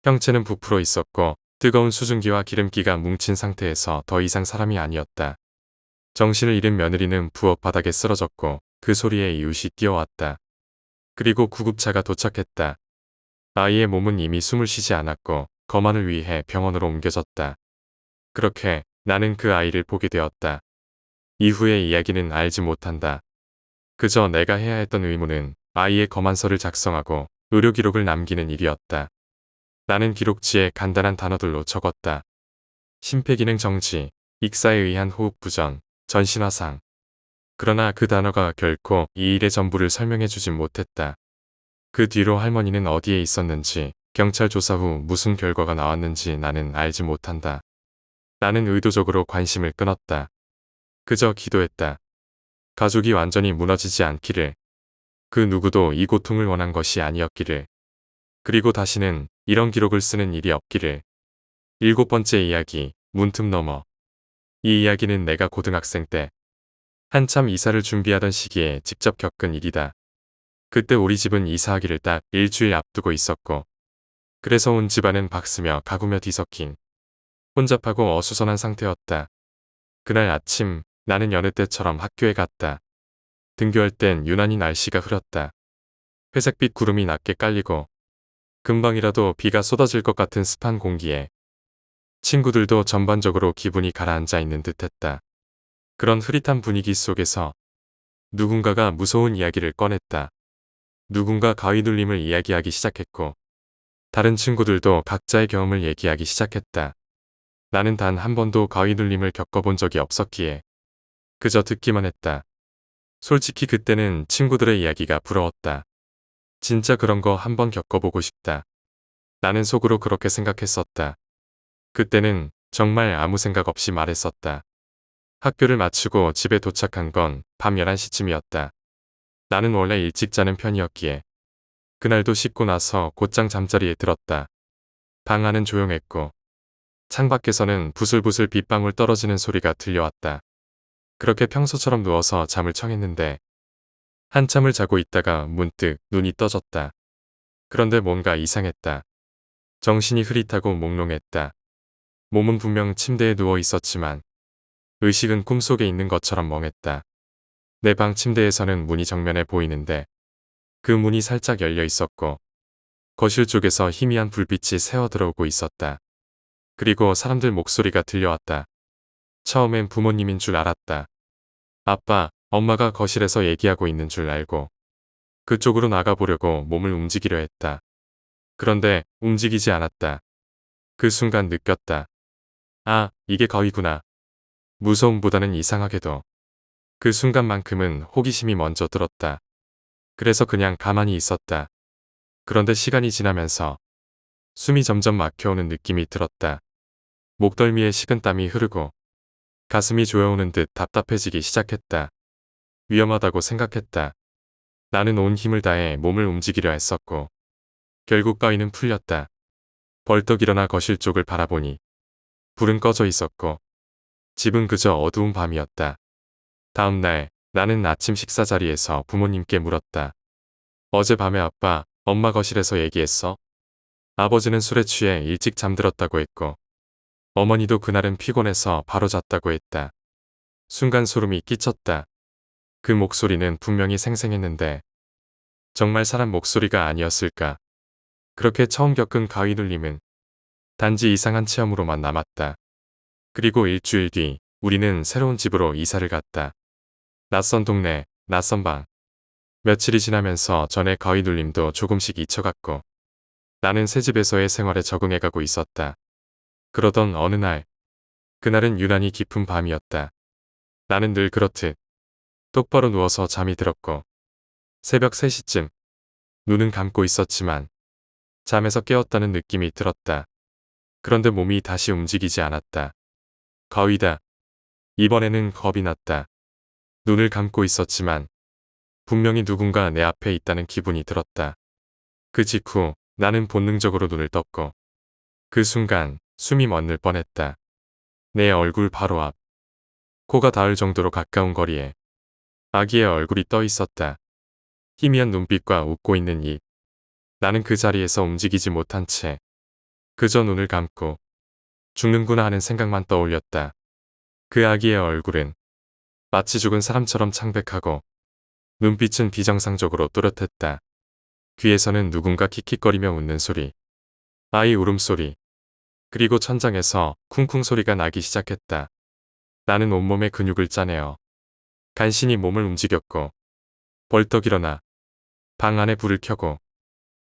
형체는 부풀어 있었고 뜨거운 수증기와 기름기가 뭉친 상태에서 더 이상 사람이 아니었다. 정신을 잃은 며느리는 부엌 바닥에 쓰러졌고 그 소리에 이웃이 뛰어왔다. 그리고 구급차가 도착했다. 아이의 몸은 이미 숨을 쉬지 않았고 검안을 위해 병원으로 옮겨졌다. 그렇게 나는 그 아이를 보게 되었다. 이후의 이야기는 알지 못한다. 그저 내가 해야 했던 의무는 아이의 검안서를 작성하고 의료 기록을 남기는 일이었다. 나는 기록지에 간단한 단어들로 적었다. 심폐기능 정지, 익사에 의한 호흡 부전, 전신화상. 그러나 그 단어가 결코 이 일의 전부를 설명해주진 못했다. 그 뒤로 할머니는 어디에 있었는지, 경찰 조사 후 무슨 결과가 나왔는지 나는 알지 못한다. 나는 의도적으로 관심을 끊었다. 그저 기도했다. 가족이 완전히 무너지지 않기를. 그 누구도 이 고통을 원한 것이 아니었기를. 그리고 다시는 이런 기록을 쓰는 일이 없기를. 7번째 이야기, 문틈 너머. 이 이야기는 내가 고등학생 때 한참 이사를 준비하던 시기에 직접 겪은 일이다. 그때 우리 집은 이사하기를 딱 일주일 앞두고 있었고 그래서 온 집안은 박스며 가구며 뒤섞인 혼잡하고 어수선한 상태였다. 그날 아침 나는 여느 때처럼 학교에 갔다. 등교할 땐 유난히 날씨가 흐렸다. 회색빛 구름이 낮게 깔리고 금방이라도 비가 쏟아질 것 같은 습한 공기에 친구들도 전반적으로 기분이 가라앉아 있는 듯했다. 그런 흐릿한 분위기 속에서 누군가가 무서운 이야기를 꺼냈다. 누군가 가위 눌림을 이야기하기 시작했고 다른 친구들도 각자의 경험을 얘기하기 시작했다. 나는 단 한 번도 가위 눌림을 겪어본 적이 없었기에 그저 듣기만 했다. 솔직히 그때는 친구들의 이야기가 부러웠다. 진짜 그런 거 한번 겪어보고 싶다. 나는 속으로 그렇게 생각했었다. 그때는 정말 아무 생각 없이 말했었다. 학교를 마치고 집에 도착한 건 밤 11시쯤이었다. 나는 원래 일찍 자는 편이었기에 그날도 씻고 나서 곧장 잠자리에 들었다. 방 안은 조용했고 창밖에서는 부슬부슬 빗방울 떨어지는 소리가 들려왔다. 그렇게 평소처럼 누워서 잠을 청했는데 한참을 자고 있다가 문득 눈이 떠졌다. 그런데 뭔가 이상했다. 정신이 흐릿하고 몽롱했다. 몸은 분명 침대에 누워 있었지만 의식은 꿈속에 있는 것처럼 멍했다. 내 방 침대에서는 문이 정면에 보이는데 그 문이 살짝 열려 있었고 거실 쪽에서 희미한 불빛이 새어 들어오고 있었다. 그리고 사람들 목소리가 들려왔다. 처음엔 부모님인 줄 알았다. 아빠, 엄마가 거실에서 얘기하고 있는 줄 알고 그쪽으로 나가보려고 몸을 움직이려 했다. 그런데 움직이지 않았다. 그 순간 느꼈다. 아, 이게 거위구나. 무서움보다는 이상하게도 그 순간만큼은 호기심이 먼저 들었다. 그래서 그냥 가만히 있었다. 그런데 시간이 지나면서 숨이 점점 막혀오는 느낌이 들었다. 목덜미에 식은땀이 흐르고 가슴이 조여오는 듯 답답해지기 시작했다. 위험하다고 생각했다. 나는 온 힘을 다해 몸을 움직이려 했었고 결국 가위는 풀렸다. 벌떡 일어나 거실 쪽을 바라보니 불은 꺼져 있었고 집은 그저 어두운 밤이었다. 다음 날 나는 아침 식사 자리에서 부모님께 물었다. 어젯밤에 아빠, 엄마 거실에서 얘기했어? 아버지는 술에 취해 일찍 잠들었다고 했고 어머니도 그날은 피곤해서 바로 잤다고 했다. 순간 소름이 끼쳤다. 그 목소리는 분명히 생생했는데 정말 사람 목소리가 아니었을까? 그렇게 처음 겪은 가위 눌림은 단지 이상한 체험으로만 남았다. 그리고 일주일 뒤 우리는 새로운 집으로 이사를 갔다. 낯선 동네, 낯선 방. 며칠이 지나면서 전에 거의 눌림도 조금씩 잊혀갔고 나는 새 집에서의 생활에 적응해가고 있었다. 그러던 어느 날, 그날은 유난히 깊은 밤이었다. 나는 늘 그렇듯 똑바로 누워서 잠이 들었고 새벽 3시쯤 눈은 감고 있었지만 잠에서 깨었다는 느낌이 들었다. 그런데 몸이 다시 움직이지 않았다. 거위다. 이번에는 겁이 났다. 눈을 감고 있었지만 분명히 누군가 내 앞에 있다는 기분이 들었다. 그 직후 나는 본능적으로 눈을 떴고 그 순간 숨이 멎을 뻔했다. 내 얼굴 바로 앞. 코가 닿을 정도로 가까운 거리에 아기의 얼굴이 떠 있었다. 희미한 눈빛과 웃고 있는 입. 나는 그 자리에서 움직이지 못한 채 그저 눈을 감고 죽는구나 하는 생각만 떠올렸다. 그 아기의 얼굴은 마치 죽은 사람처럼 창백하고 눈빛은 비정상적으로 또렷했다. 귀에서는 누군가 킥킥거리며 웃는 소리, 아이 울음소리, 그리고 천장에서 쿵쿵 소리가 나기 시작했다. 나는 온몸의 근육을 짜내어 간신히 몸을 움직였고 벌떡 일어나 방 안에 불을 켜고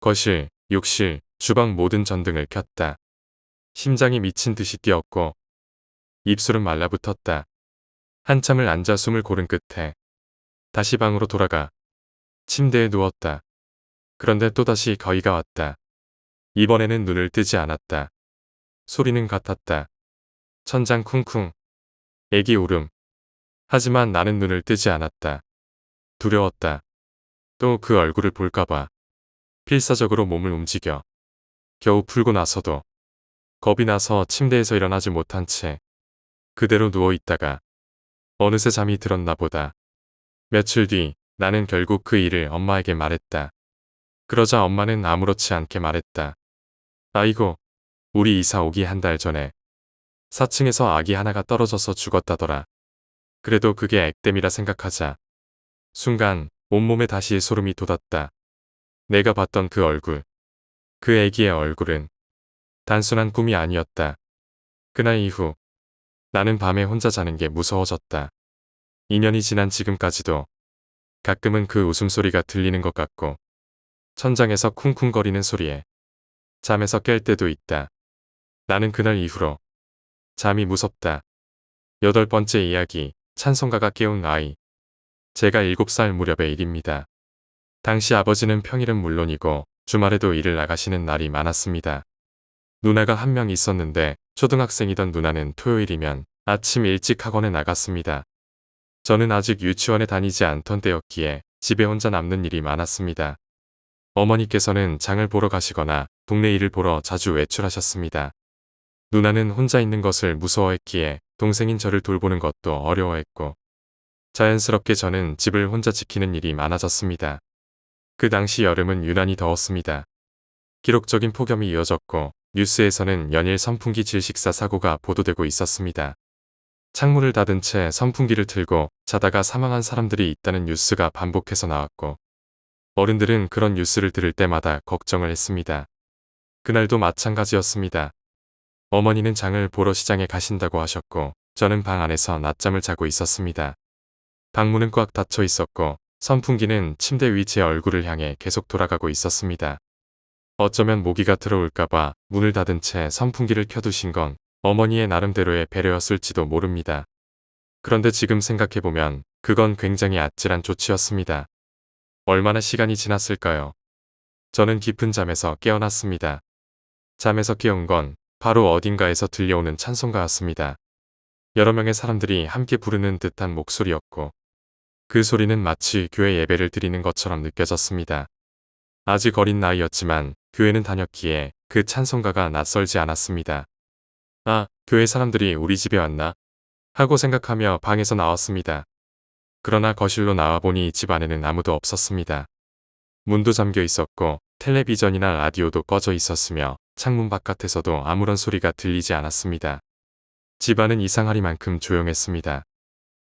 거실, 욕실, 주방 모든 전등을 켰다. 심장이 미친 듯이 뛰었고 입술은 말라붙었다. 한참을 앉아 숨을 고른 끝에 다시 방으로 돌아가 침대에 누웠다. 그런데 또다시 거위가 왔다. 이번에는 눈을 뜨지 않았다. 소리는 같았다. 천장 쿵쿵, 애기 울음. 하지만 나는 눈을 뜨지 않았다. 두려웠다. 또 그 얼굴을 볼까봐 필사적으로 몸을 움직여 겨우 풀고 나서도 겁이 나서 침대에서 일어나지 못한 채 그대로 누워있다가 어느새 잠이 들었나 보다. 며칠 뒤 나는 결국 그 일을 엄마에게 말했다. 그러자 엄마는 아무렇지 않게 말했다. 아이고, 우리 이사 오기 한 달 전에 4층에서 아기 하나가 떨어져서 죽었다더라. 그래도 그게 액땜이라 생각하자. 순간 온몸에 다시 소름이 돋았다. 내가 봤던 그 얼굴, 그 애기의 얼굴은 단순한 꿈이 아니었다. 그날 이후 나는 밤에 혼자 자는 게 무서워졌다. 2년이 지난 지금까지도 가끔은 그 웃음소리가 들리는 것 같고 천장에서 쿵쿵거리는 소리에 잠에서 깰 때도 있다. 나는 그날 이후로 잠이 무섭다. 8번째 이야기, 찬송가가 깨운 아이. 제가 7살 무렵의 일입니다. 당시 아버지는 평일은 물론이고 주말에도 일을 나가시는 날이 많았습니다. 누나가 한 명 있었는데 초등학생이던 누나는 토요일이면 아침 일찍 학원에 나갔습니다. 저는 아직 유치원에 다니지 않던 때였기에 집에 혼자 남는 일이 많았습니다. 어머니께서는 장을 보러 가시거나 동네 일을 보러 자주 외출하셨습니다. 누나는 혼자 있는 것을 무서워했기에 동생인 저를 돌보는 것도 어려워했고 자연스럽게 저는 집을 혼자 지키는 일이 많아졌습니다. 그 당시 여름은 유난히 더웠습니다. 기록적인 폭염이 이어졌고 뉴스에서는 연일 선풍기 질식사 사고가 보도되고 있었습니다. 창문을 닫은 채 선풍기를 틀고 자다가 사망한 사람들이 있다는 뉴스가 반복해서 나왔고 어른들은 그런 뉴스를 들을 때마다 걱정을 했습니다. 그날도 마찬가지였습니다. 어머니는 장을 보러 시장에 가신다고 하셨고 저는 방 안에서 낮잠을 자고 있었습니다. 방문은 꽉 닫혀 있었고 선풍기는 침대 위 제 얼굴을 향해 계속 돌아가고 있었습니다. 어쩌면 모기가 들어올까봐 문을 닫은 채 선풍기를 켜두신 건 어머니의 나름대로의 배려였을지도 모릅니다. 그런데 지금 생각해보면 그건 굉장히 아찔한 조치였습니다. 얼마나 시간이 지났을까요? 저는 깊은 잠에서 깨어났습니다. 잠에서 깨운 건 바로 어딘가에서 들려오는 찬송가였습니다. 여러 명의 사람들이 함께 부르는 듯한 목소리였고 그 소리는 마치 교회 예배를 드리는 것처럼 느껴졌습니다. 아직 어린 나이였지만 교회는 다녔기에 그 찬송가가 낯설지 않았습니다. 아, 교회 사람들이 우리 집에 왔나? 하고 생각하며 방에서 나왔습니다. 그러나 거실로 나와보니 집 안에는 아무도 없었습니다. 문도 잠겨 있었고 텔레비전이나 라디오도 꺼져 있었으며 창문 바깥에서도 아무런 소리가 들리지 않았습니다. 집안은 이상하리만큼 조용했습니다.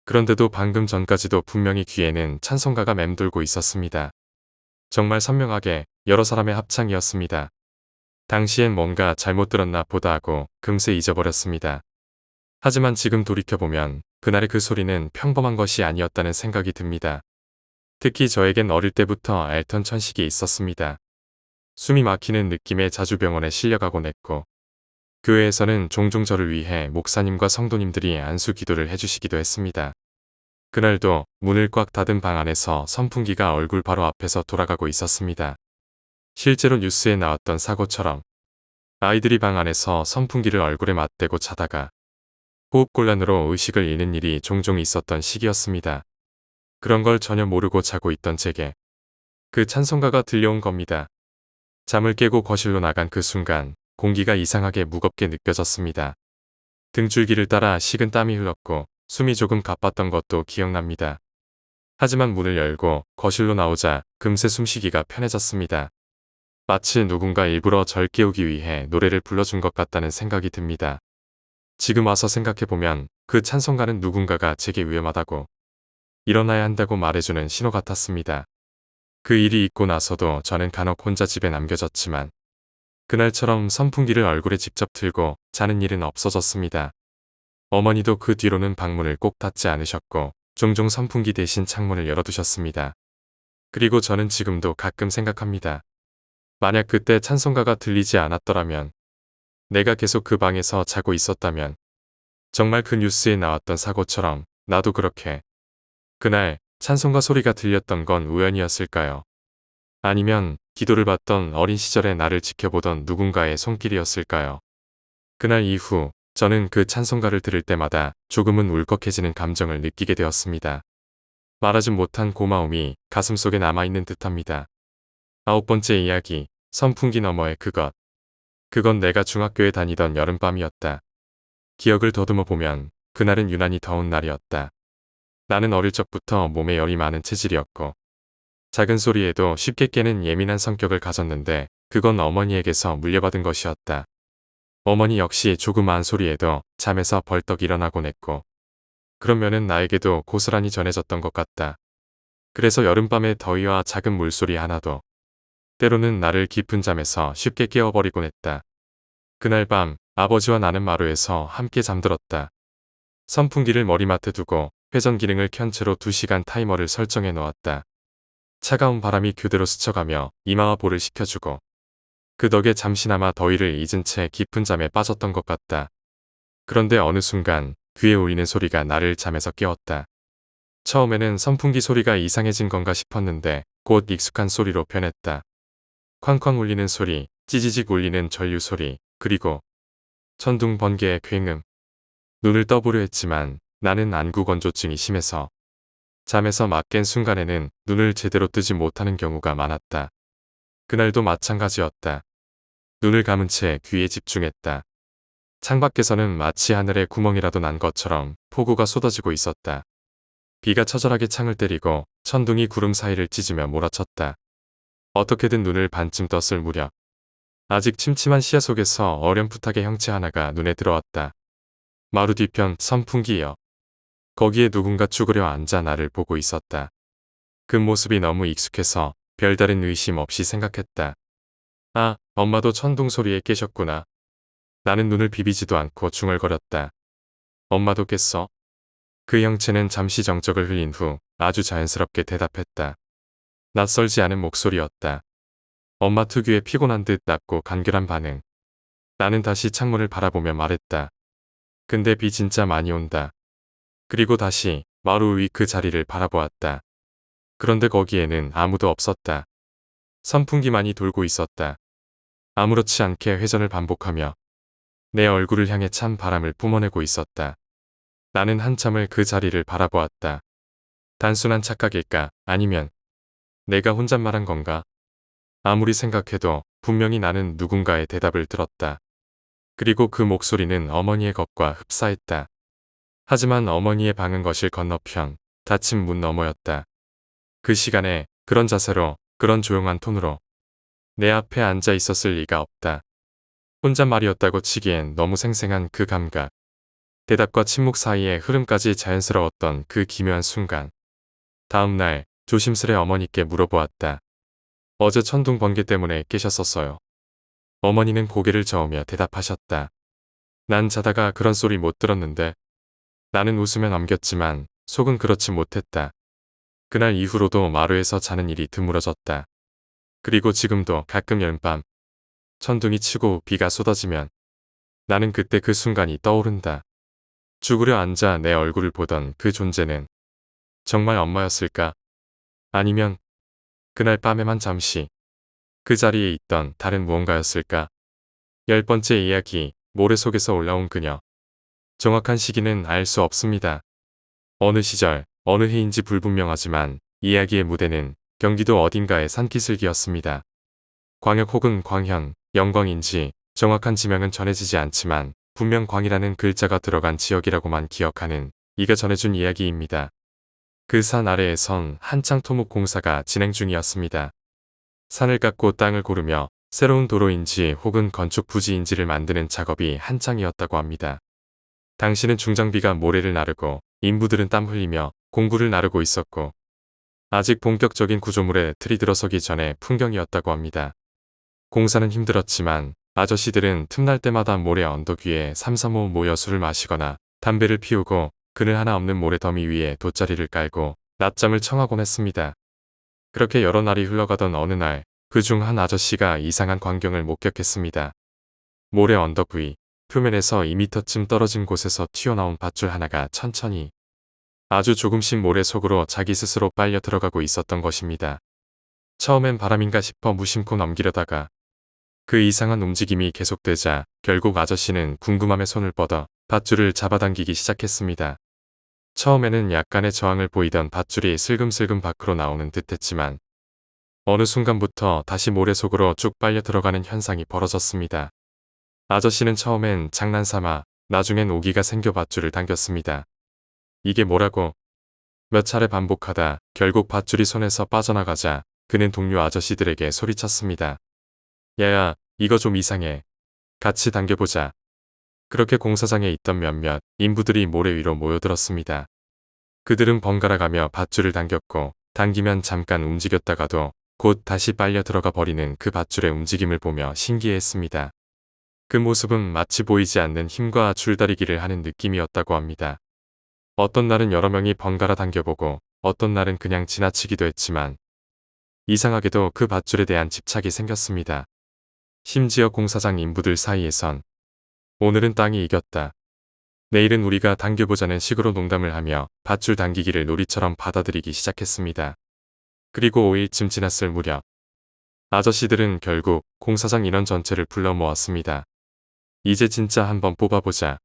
그런데도 방금 전까지도 분명히 귀에는 찬송가가 맴돌고 있었습니다. 정말 선명하게 여러 사람의 합창이었습니다. 당시엔 뭔가 잘못 들었나 보다 하고 금세 잊어버렸습니다. 하지만 지금 돌이켜보면 그날의 그 소리는 평범한 것이 아니었다는 생각이 듭니다. 특히 저에겐 어릴 때부터 앓던 천식이 있었습니다. 숨이 막히는 느낌에 자주 병원에 실려가곤 했고, 교회에서는 종종 저를 위해 목사님과 성도님들이 안수 기도를 해주시기도 했습니다. 그날도 문을 꽉 닫은 방 안에서 선풍기가 얼굴 바로 앞에서 돌아가고 있었습니다. 실제로 뉴스에 나왔던 사고처럼 아이들이 방 안에서 선풍기를 얼굴에 맞대고 자다가 호흡곤란으로 의식을 잃는 일이 종종 있었던 시기였습니다. 그런 걸 전혀 모르고 자고 있던 제게 그 찬송가가 들려온 겁니다. 잠을 깨고 거실로 나간 그 순간 공기가 이상하게 무겁게 느껴졌습니다. 등줄기를 따라 식은 땀이 흘렀고 숨이 조금 가빴던 것도 기억납니다. 하지만 문을 열고 거실로 나오자 금세 숨쉬기가 편해졌습니다. 마치 누군가 일부러 절 깨우기 위해 노래를 불러준 것 같다는 생각이 듭니다. 지금 와서 생각해보면 그 찬송가는 누군가가 제게 위험하다고 일어나야 한다고 말해주는 신호 같았습니다. 그 일이 있고 나서도 저는 간혹 혼자 집에 남겨졌지만 그날처럼 선풍기를 얼굴에 직접 틀고 자는 일은 없어졌습니다. 어머니도 그 뒤로는 방문을 꼭 닫지 않으셨고 종종 선풍기 대신 창문을 열어두셨습니다. 그리고 저는 지금도 가끔 생각합니다. 만약 그때 찬송가가 들리지 않았더라면, 내가 계속 그 방에서 자고 있었다면, 정말 그 뉴스에 나왔던 사고처럼 나도 그렇게 그날 찬송가 소리가 들렸던 건 우연이었을까요? 아니면 기도를 받던 어린 시절의 나를 지켜보던 누군가의 손길이었을까요? 그날 이후 저는 그 찬송가를 들을 때마다 조금은 울컥해지는 감정을 느끼게 되었습니다. 말하지 못한 고마움이 가슴속에 남아있는 듯합니다. 9번째 이야기, 선풍기 너머의 그것. 그건 내가 중학교에 다니던 여름밤이었다. 기억을 더듬어 보면 그날은 유난히 더운 날이었다. 나는 어릴 적부터 몸에 열이 많은 체질이었고 작은 소리에도 쉽게 깨는 예민한 성격을 가졌는데 그건 어머니에게서 물려받은 것이었다. 어머니 역시 조그마한 소리에도 잠에서 벌떡 일어나곤 했고 그런 면은 나에게도 고스란히 전해졌던 것 같다. 그래서 여름밤의 더위와 작은 물소리 하나도 때로는 나를 깊은 잠에서 쉽게 깨워버리곤 했다. 그날 밤 아버지와 나는 마루에서 함께 잠들었다. 선풍기를 머리맡에 두고 회전 기능을 켠 채로 2시간 타이머를 설정해 놓았다. 차가운 바람이 교대로 스쳐가며 이마와 볼을 식혀주고 그 덕에 잠시나마 더위를 잊은 채 깊은 잠에 빠졌던 것 같다. 그런데 어느 순간 귀에 울리는 소리가 나를 잠에서 깨웠다. 처음에는 선풍기 소리가 이상해진 건가 싶었는데 곧 익숙한 소리로 변했다. 쾅쾅 울리는 소리, 찌지직 울리는 전류 소리, 그리고 천둥 번개의 굉음. 눈을 떠보려 했지만 나는 안구건조증이 심해서 잠에서 막 깬 순간에는 눈을 제대로 뜨지 못하는 경우가 많았다. 그날도 마찬가지였다. 눈을 감은 채 귀에 집중했다. 창밖에서는 마치 하늘에 구멍이라도 난 것처럼 폭우가 쏟아지고 있었다. 비가 처절하게 창을 때리고 천둥이 구름 사이를 찢으며 몰아쳤다. 어떻게든 눈을 반쯤 떴을 무렵 아직 침침한 시야 속에서 어렴풋하게 형체 하나가 눈에 들어왔다. 마루 뒤편 선풍기여. 거기에 누군가 쭈그려 앉아 나를 보고 있었다. 그 모습이 너무 익숙해서 별다른 의심 없이 생각했다. 아, 엄마도 천둥 소리에 깨셨구나. 나는 눈을 비비지도 않고 중얼거렸다. 엄마도 깼어? 그 형체는 잠시 정적을 흘린 후 아주 자연스럽게 대답했다. 낯설지 않은 목소리였다. 엄마 특유의 피곤한 듯 낮고 간결한 반응. 나는 다시 창문을 바라보며 말했다. 근데 비 진짜 많이 온다. 그리고 다시 마루 위 그 자리를 바라보았다. 그런데 거기에는 아무도 없었다. 선풍기만이 돌고 있었다. 아무렇지 않게 회전을 반복하며 내 얼굴을 향해 찬 바람을 뿜어내고 있었다. 나는 한참을 그 자리를 바라보았다. 단순한 착각일까? 아니면 내가 혼잣말한 건가? 아무리 생각해도 분명히 나는 누군가의 대답을 들었다. 그리고 그 목소리는 어머니의 것과 흡사했다. 하지만 어머니의 방은 거실 건너편, 닫힌 문 너머였다. 그 시간에 그런 자세로, 그런 조용한 톤으로 내 앞에 앉아 있었을 리가 없다. 혼잣말이었다고 치기엔 너무 생생한 그 감각. 대답과 침묵 사이의 흐름까지 자연스러웠던 그 기묘한 순간. 다음 날 조심스레 어머니께 물어보았다. 어제 천둥 번개 때문에 깨셨었어요. 어머니는 고개를 저으며 대답하셨다. 난 자다가 그런 소리 못 들었는데. 나는 웃으며 넘겼지만 속은 그렇지 못했다. 그날 이후로도 마루에서 자는 일이 드물어졌다. 그리고 지금도 가끔 여름밤 천둥이 치고 비가 쏟아지면 나는 그때 그 순간이 떠오른다. 죽으려 앉아 내 얼굴을 보던 그 존재는 정말 엄마였을까? 아니면 그날 밤에만 잠시 그 자리에 있던 다른 무언가였을까? 10번째 이야기, 모래 속에서 올라온 그녀. 정확한 시기는 알 수 없습니다. 어느 시절, 어느 해인지 불분명하지만 이야기의 무대는 경기도 어딘가의 산기슭이었습니다. 광역 혹은 광현, 영광인지 정확한 지명은 전해지지 않지만 분명 광이라는 글자가 들어간 지역이라고만 기억하는 이가 전해준 이야기입니다. 그 산 아래에선 한창 토목 공사가 진행 중이었습니다. 산을 깎고 땅을 고르며 새로운 도로인지 혹은 건축 부지인지를 만드는 작업이 한창이었다고 합니다. 당시는 중장비가 모래를 나르고 인부들은 땀 흘리며 공구를 나르고 있었고 아직 본격적인 구조물에 틀이 들어서기 전에 풍경이었다고 합니다. 공사는 힘들었지만 아저씨들은 틈날 때마다 모래 언덕 위에 삼삼오오 모여 술을 마시거나 담배를 피우고 그늘 하나 없는 모래 더미 위에 돗자리를 깔고 낮잠을 청하곤 했습니다. 그렇게 여러 날이 흘러가던 어느 날 그중 한 아저씨가 이상한 광경을 목격했습니다. 모래 언덕 위 표면에서 2m쯤 떨어진 곳에서 튀어나온 밧줄 하나가 천천히 아주 조금씩 모래 속으로 자기 스스로 빨려 들어가고 있었던 것입니다. 처음엔 바람인가 싶어 무심코 넘기려다가 그 이상한 움직임이 계속되자 결국 아저씨는 궁금함에 손을 뻗어 밧줄을 잡아당기기 시작했습니다. 처음에는 약간의 저항을 보이던 밧줄이 슬금슬금 밖으로 나오는 듯했지만 어느 순간부터 다시 모래 속으로 쭉 빨려 들어가는 현상이 벌어졌습니다. 아저씨는 처음엔 장난삼아 나중엔 오기가 생겨 밧줄을 당겼습니다. 이게 뭐라고? 몇 차례 반복하다 결국 밧줄이 손에서 빠져나가자 그는 동료 아저씨들에게 소리쳤습니다. 야야, 이거 좀 이상해. 같이 당겨보자. 그렇게 공사장에 있던 몇몇 인부들이 모래 위로 모여들었습니다. 그들은 번갈아 가며 밧줄을 당겼고 당기면 잠깐 움직였다가도 곧 다시 빨려 들어가 버리는 그 밧줄의 움직임을 보며 신기해했습니다. 그 모습은 마치 보이지 않는 힘과 줄다리기를 하는 느낌이었다고 합니다. 어떤 날은 여러 명이 번갈아 당겨보고 어떤 날은 그냥 지나치기도 했지만 이상하게도 그 밧줄에 대한 집착이 생겼습니다. 심지어 공사장 인부들 사이에선 오늘은 땅이 이겼다. 내일은 우리가 당겨보자는 식으로 농담을 하며 밧줄 당기기를 놀이처럼 받아들이기 시작했습니다. 그리고 5일쯤 지났을 무렵 아저씨들은 결국 공사장 인원 전체를 불러 모았습니다. 이제 진짜 한번 뽑아보자.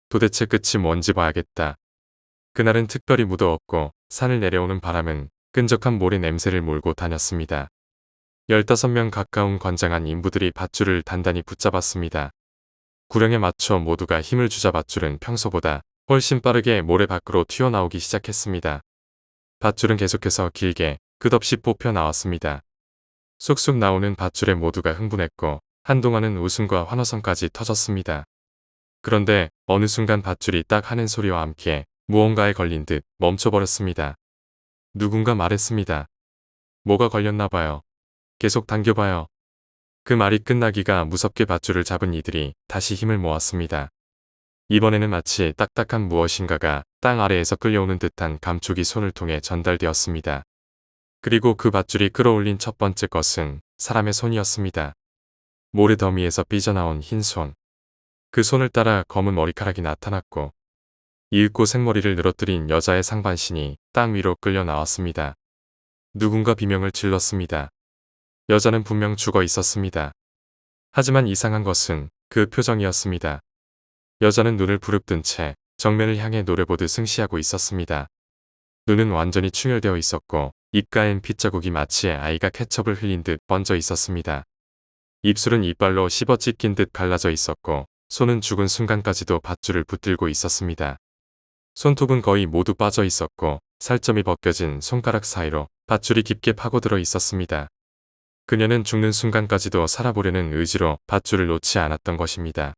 도대체 끝이 뭔지 봐야겠다. 그날은 특별히 무더웠고 산을 내려오는 바람은 끈적한 모래 냄새를 몰고 다녔습니다. 15명 가까운 건장한 인부들이 밧줄을 단단히 붙잡았습니다. 구령에 맞춰 모두가 힘을 주자 밧줄은 평소보다 훨씬 빠르게 모래 밖으로 튀어나오기 시작했습니다. 밧줄은 계속해서 길게 끝없이 뽑혀 나왔습니다. 쑥쑥 나오는 밧줄에 모두가 흥분했고 한동안은 웃음과 환호성까지 터졌습니다. 그런데 어느 순간 밧줄이 딱 하는 소리와 함께 무언가에 걸린 듯 멈춰버렸습니다. 누군가 말했습니다. 뭐가 걸렸나 봐요. 계속 당겨봐요. 그 말이 끝나기가 무섭게 밧줄을 잡은 이들이 다시 힘을 모았습니다. 이번에는 마치 딱딱한 무엇인가가 땅 아래에서 끌려오는 듯한 감촉이 손을 통해 전달되었습니다. 그리고 그 밧줄이 끌어올린 첫 번째 것은 사람의 손이었습니다. 모래 더미에서 삐져나온 흰 손. 그 손을 따라 검은 머리카락이 나타났고 이윽고 생머리를 늘어뜨린 여자의 상반신이 땅 위로 끌려 나왔습니다. 누군가 비명을 질렀습니다. 여자는 분명 죽어 있었습니다. 하지만 이상한 것은 그 표정이었습니다. 여자는 눈을 부릅뜬 채 정면을 향해 노려보듯 승시하고 있었습니다. 눈은 완전히 충혈되어 있었고 입가엔 핏자국이 마치 아이가 케첩을 흘린 듯 번져 있었습니다. 입술은 이빨로 씹어 찢긴 듯 갈라져 있었고 손은 죽은 순간까지도 밧줄을 붙들고 있었습니다. 손톱은 거의 모두 빠져 있었고 살점이 벗겨진 손가락 사이로 밧줄이 깊게 파고들어 있었습니다. 그녀는 죽는 순간까지도 살아보려는 의지로 밧줄을 놓지 않았던 것입니다.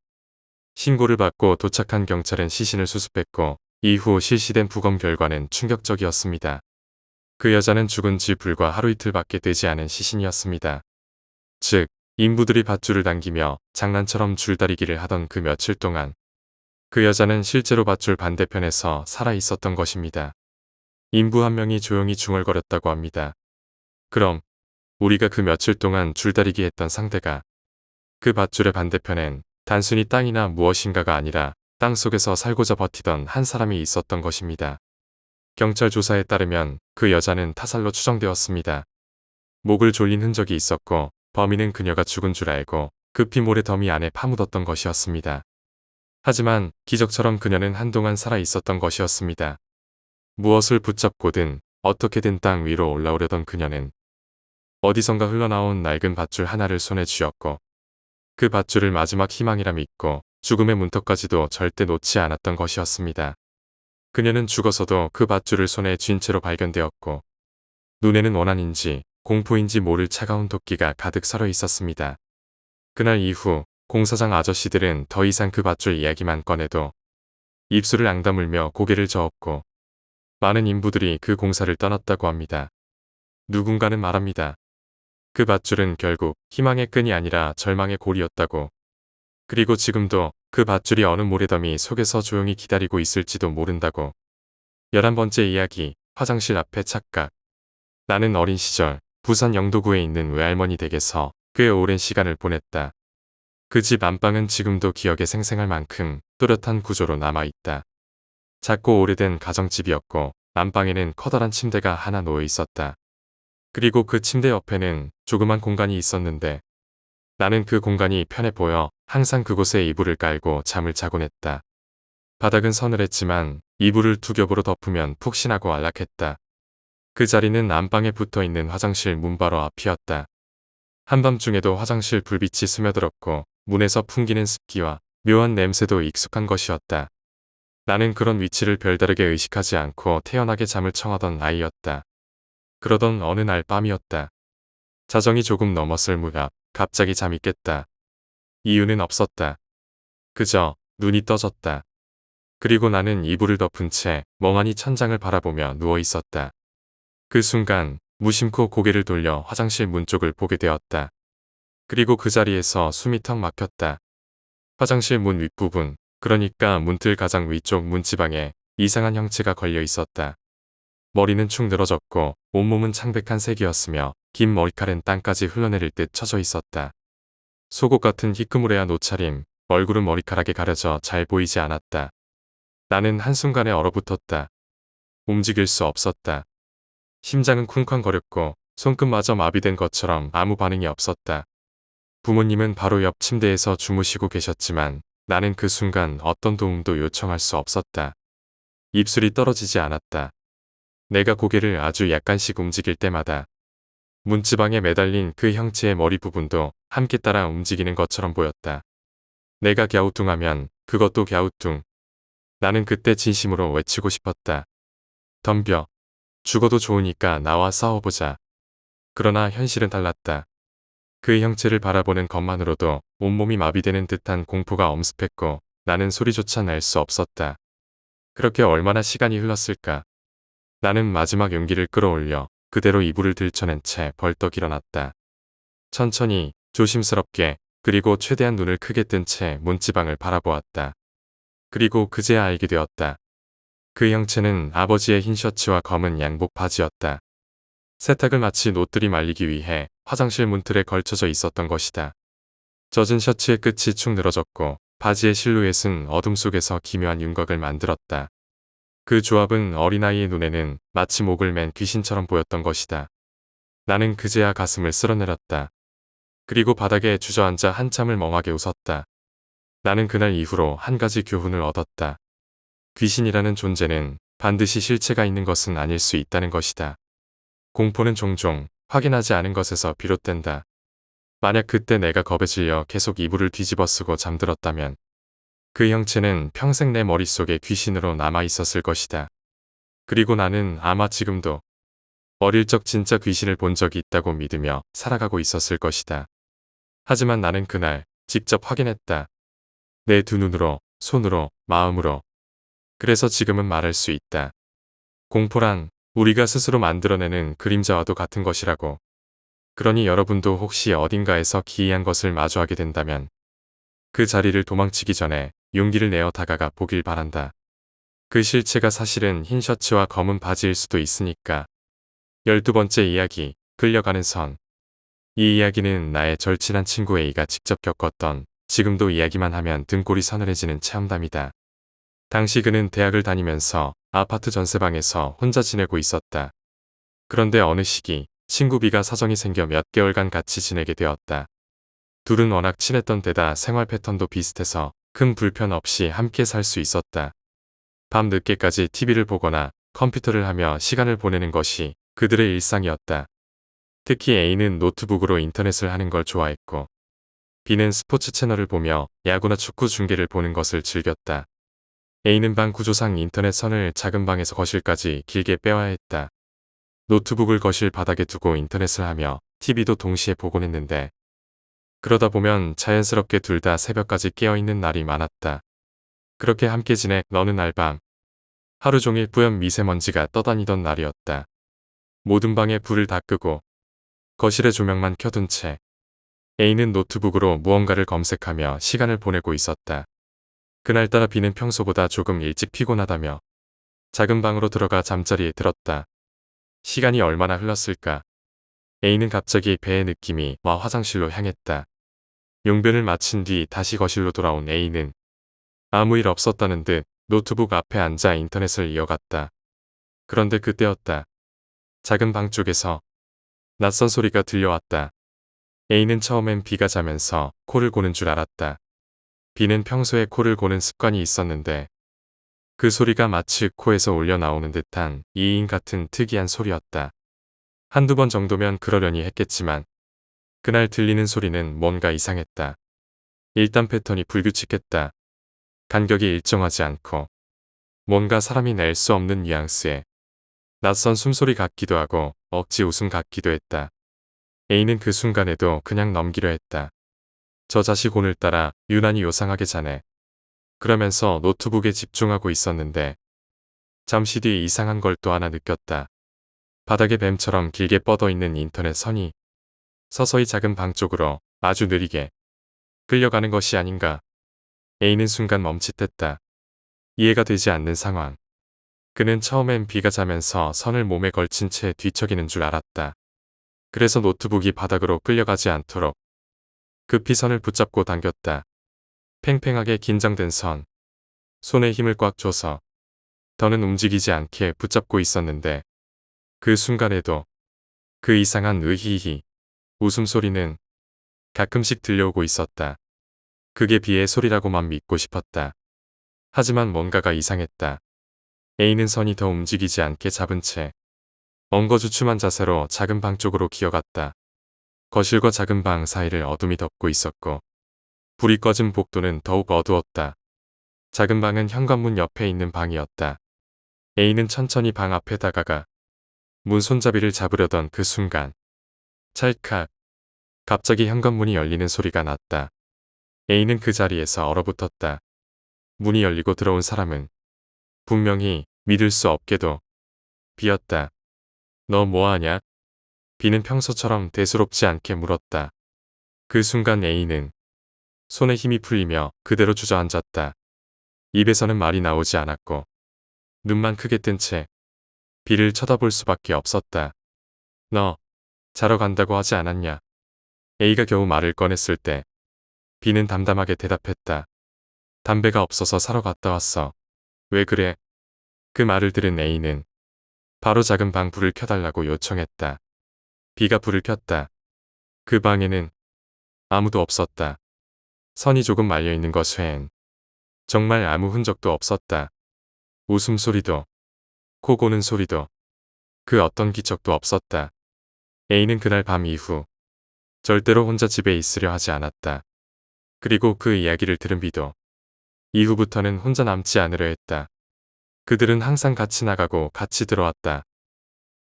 신고를 받고 도착한 경찰은 시신을 수습했고 이후 실시된 부검 결과는 충격적이었습니다. 그 여자는 죽은 지 불과 하루 이틀밖에 되지 않은 시신이었습니다. 즉 인부들이 밧줄을 당기며 장난처럼 줄다리기를 하던 그 며칠 동안 그 여자는 실제로 밧줄 반대편에서 살아 있었던 것입니다. 인부 한 명이 조용히 중얼거렸다고 합니다. 그럼 우리가 그 며칠 동안 줄다리기 했던 상대가 그 밧줄의 반대편엔 단순히 땅이나 무엇인가가 아니라 땅속에서 살고자 버티던 한 사람이 있었던 것입니다. 경찰 조사에 따르면 그 여자는 타살로 추정되었습니다. 목을 졸린 흔적이 있었고 범인은 그녀가 죽은 줄 알고 급히 모래더미 안에 파묻었던 것이었습니다. 하지만 기적처럼 그녀는 한동안 살아 있었던 것이었습니다. 무엇을 붙잡고든 어떻게든 땅 위로 올라오려던 그녀는 어디선가 흘러나온 낡은 밧줄 하나를 손에 쥐었고 그 밧줄을 마지막 희망이라 믿고 죽음의 문턱까지도 절대 놓지 않았던 것이었습니다. 그녀는 죽어서도 그 밧줄을 손에 쥔 채로 발견되었고 눈에는 원한인지 공포인지 모를 차가운 도끼가 가득 서려 있었습니다. 그날 이후 공사장 아저씨들은 더 이상 그 밧줄 이야기만 꺼내도 입술을 앙다물며 고개를 저었고 많은 인부들이 그 공사를 떠났다고 합니다. 누군가는 말합니다. 그 밧줄은 결국 희망의 끈이 아니라 절망의 골이었다고. 그리고 지금도 그 밧줄이 어느 모래더미 속에서 조용히 기다리고 있을지도 모른다고. 11번째 이야기, 화장실 앞에 착각. 나는 어린 시절 부산 영도구에 있는 외할머니 댁에서 꽤 오랜 시간을 보냈다. 그 집 안방은 지금도 기억에 생생할 만큼 또렷한 구조로 남아있다. 작고 오래된 가정집이었고 안방에는 커다란 침대가 하나 놓여 있었다. 그리고 그 침대 옆에는 조그만 공간이 있었는데 나는 그 공간이 편해 보여 항상 그곳에 이불을 깔고 잠을 자곤 했다. 바닥은 서늘했지만 이불을 두 겹으로 덮으면 푹신하고 안락했다. 그 자리는 안방에 붙어있는 화장실 문 바로 앞이었다. 한밤중에도 화장실 불빛이 스며들었고 문에서 풍기는 습기와 묘한 냄새도 익숙한 것이었다. 나는 그런 위치를 별다르게 의식하지 않고 태연하게 잠을 청하던 아이였다. 그러던 어느 날 밤이었다. 자정이 조금 넘었을 무렵 갑자기 잠이 깼다. 이유는 없었다. 그저 눈이 떠졌다. 그리고 나는 이불을 덮은 채 멍하니 천장을 바라보며 누워 있었다. 그 순간 무심코 고개를 돌려 화장실 문 쪽을 보게 되었다. 그리고 그 자리에서 숨이 턱 막혔다. 화장실 문 윗부분, 그러니까 문틀 가장 위쪽 문지방에 이상한 형체가 걸려 있었다. 머리는 축 늘어졌고 온몸은 창백한 색이었으며 긴 머리칼은 땅까지 흘러내릴 듯 처져 있었다. 속옷 같은 희끄무레한 옷차림, 얼굴은 머리카락에 가려져 잘 보이지 않았다. 나는 한순간에 얼어붙었다. 움직일 수 없었다. 심장은 쿵쾅거렸고 손끝마저 마비된 것처럼 아무 반응이 없었다. 부모님은 바로 옆 침대에서 주무시고 계셨지만 나는 그 순간 어떤 도움도 요청할 수 없었다. 입술이 떨어지지 않았다. 내가 고개를 아주 약간씩 움직일 때마다 문지방에 매달린 그 형체의 머리 부분도 함께 따라 움직이는 것처럼 보였다. 내가 갸우뚱하면 그것도 갸우뚱. 나는 그때 진심으로 외치고 싶었다. 덤벼. 죽어도 좋으니까 나와 싸워보자. 그러나 현실은 달랐다. 그 형체를 바라보는 것만으로도 온몸이 마비되는 듯한 공포가 엄습했고 나는 소리조차 낼 수 없었다. 그렇게 얼마나 시간이 흘렀을까. 나는 마지막 용기를 끌어올려 그대로 이불을 들쳐낸 채 벌떡 일어났다. 천천히, 조심스럽게, 그리고 최대한 눈을 크게 뜬 채 문지방을 바라보았다. 그리고 그제야 알게 되었다. 그 형체는 아버지의 흰 셔츠와 검은 양복 바지였다. 세탁을 마친 옷들이 말리기 위해 화장실 문틀에 걸쳐져 있었던 것이다. 젖은 셔츠의 끝이 축 늘어졌고 바지의 실루엣은 어둠 속에서 기묘한 윤곽을 만들었다. 그 조합은 어린아이의 눈에는 마치 목을 맨 귀신처럼 보였던 것이다. 나는 그제야 가슴을 쓸어내렸다. 그리고 바닥에 주저앉아 한참을 멍하게 웃었다. 나는 그날 이후로 한 가지 교훈을 얻었다. 귀신이라는 존재는 반드시 실체가 있는 것은 아닐 수 있다는 것이다. 공포는 종종 확인하지 않은 것에서 비롯된다. 만약 그때 내가 겁에 질려 계속 이불을 뒤집어 쓰고 잠들었다면 그 형체는 평생 내 머릿속에 귀신으로 남아 있었을 것이다. 그리고 나는 아마 지금도 어릴 적 진짜 귀신을 본 적이 있다고 믿으며 살아가고 있었을 것이다. 하지만 나는 그날 직접 확인했다. 내 두 눈으로, 손으로, 마음으로. 그래서 지금은 말할 수 있다. 공포란 우리가 스스로 만들어내는 그림자와도 같은 것이라고. 그러니 여러분도 혹시 어딘가에서 기이한 것을 마주하게 된다면 그 자리를 도망치기 전에 용기를 내어 다가가 보길 바란다. 그 실체가 사실은 흰 셔츠와 검은 바지일 수도 있으니까. 12번째 이야기, 끌려가는 선. 이 이야기는 나의 절친한 친구 A가 직접 겪었던, 지금도 이야기만 하면 등골이 서늘해지는 체험담이다. 당시 그는 대학을 다니면서 아파트 전세방에서 혼자 지내고 있었다. 그런데 어느 시기 친구 B가 사정이 생겨 몇 개월간 같이 지내게 되었다. 둘은 워낙 친했던 데다 생활 패턴도 비슷해서 큰 불편 없이 함께 살 수 있었다. 밤 늦게까지 TV를 보거나 컴퓨터를 하며 시간을 보내는 것이 그들의 일상이었다. 특히 A는 노트북으로 인터넷을 하는 걸 좋아했고 B는 스포츠 채널을 보며 야구나 축구 중계를 보는 것을 즐겼다. A는 방 구조상 인터넷 선을 작은 방에서 거실까지 길게 빼와야 했다. 노트북을 거실 바닥에 두고 인터넷을 하며 TV도 동시에 보곤 했는데 그러다 보면 자연스럽게 둘 다 새벽까지 깨어있는 날이 많았다. 그렇게 함께 지내 어느 날 밤 하루 종일 뿌연 미세먼지가 떠다니던 날이었다. 모든 방에 불을 다 끄고 거실에 조명만 켜둔 채 A는 노트북으로 무언가를 검색하며 시간을 보내고 있었다. 그날따라 B는 평소보다 조금 일찍 피곤하다며 작은 방으로 들어가 잠자리에 들었다. 시간이 얼마나 흘렀을까? A는 갑자기 배의 느낌이 와 화장실로 향했다. 용변을 마친 뒤 다시 거실로 돌아온 A는 아무 일 없었다는 듯 노트북 앞에 앉아 인터넷을 이어갔다. 그런데 그때였다. 작은 방 쪽에서 낯선 소리가 들려왔다. A는 처음엔 B가 자면서 코를 고는 줄 알았다. B는 평소에 코를 고는 습관이 있었는데 그 소리가 마치 코에서 울려 나오는 듯한 이인 같은 특이한 소리였다. 한두 번 정도면 그러려니 했겠지만 그날 들리는 소리는 뭔가 이상했다. 일단 패턴이 불규칙했다. 간격이 일정하지 않고 뭔가 사람이 낼 수 없는 뉘앙스에 낯선 숨소리 같기도 하고 억지 웃음 같기도 했다. A는 그 순간에도 그냥 넘기려 했다. 저 자식 오늘따라 유난히 요상하게 자네. 그러면서 노트북에 집중하고 있었는데 잠시 뒤 이상한 걸 또 하나 느꼈다. 바닥에 뱀처럼 길게 뻗어있는 인터넷 선이 서서히 작은 방 쪽으로 아주 느리게 끌려가는 것이 아닌가. A는 순간 멈칫했다. 이해가 되지 않는 상황. 그는 처음엔 B가 자면서 선을 몸에 걸친 채 뒤척이는 줄 알았다. 그래서 노트북이 바닥으로 끌려가지 않도록 급히 선을 붙잡고 당겼다. 팽팽하게 긴장된 선. 손에 힘을 꽉 줘서 더는 움직이지 않게 붙잡고 있었는데 그 순간에도 그 이상한 으히히 웃음소리는 가끔씩 들려오고 있었다. 그게 B의 소리라고만 믿고 싶었다. 하지만 뭔가가 이상했다. A는 선이 더 움직이지 않게 잡은 채 엉거주춤한 자세로 작은 방 쪽으로 기어갔다. 거실과 작은 방 사이를 어둠이 덮고 있었고 불이 꺼진 복도는 더욱 어두웠다. 작은 방은 현관문 옆에 있는 방이었다. A는 천천히 방 앞에 다가가 문 손잡이를 잡으려던 그 순간 찰칵 갑자기 현관문이 열리는 소리가 났다. A는 그 자리에서 얼어붙었다. 문이 열리고 들어온 사람은 분명히 믿을 수 없게도 B였다. 너 뭐하냐? B는 평소처럼 대수롭지 않게 물었다. 그 순간 A는 손에 힘이 풀리며 그대로 주저앉았다. 입에서는 말이 나오지 않았고 눈만 크게 뜬 채 B를 쳐다볼 수밖에 없었다. 너 자러 간다고 하지 않았냐? A가 겨우 말을 꺼냈을 때 B는 담담하게 대답했다. 담배가 없어서 사러 갔다 왔어. 왜 그래? 그 말을 들은 A는 바로 작은 방 불을 켜달라고 요청했다. B가 불을 켰다. 그 방에는 아무도 없었다. 선이 조금 말려있는 것 외엔 정말 아무 흔적도 없었다. 웃음소리도 코 고는 소리도 그 어떤 기척도 없었다. A는 그날 밤 이후 절대로 혼자 집에 있으려 하지 않았다. 그리고 그 이야기를 들은 B도 이후부터는 혼자 남지 않으려 했다. 그들은 항상 같이 나가고 같이 들어왔다.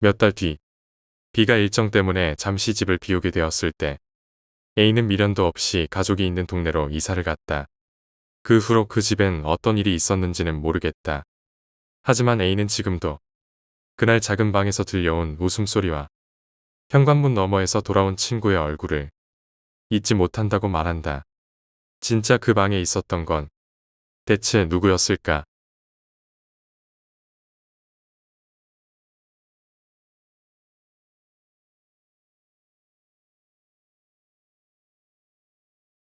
몇 달 뒤 B가 일정 때문에 잠시 집을 비우게 되었을 때 A는 미련도 없이 가족이 있는 동네로 이사를 갔다. 그 후로 그 집엔 어떤 일이 있었는지는 모르겠다. 하지만 A는 지금도 그날 작은 방에서 들려온 웃음소리와 현관문 너머에서 돌아온 친구의 얼굴을 잊지 못한다고 말한다. 진짜 그 방에 있었던 건 대체 누구였을까?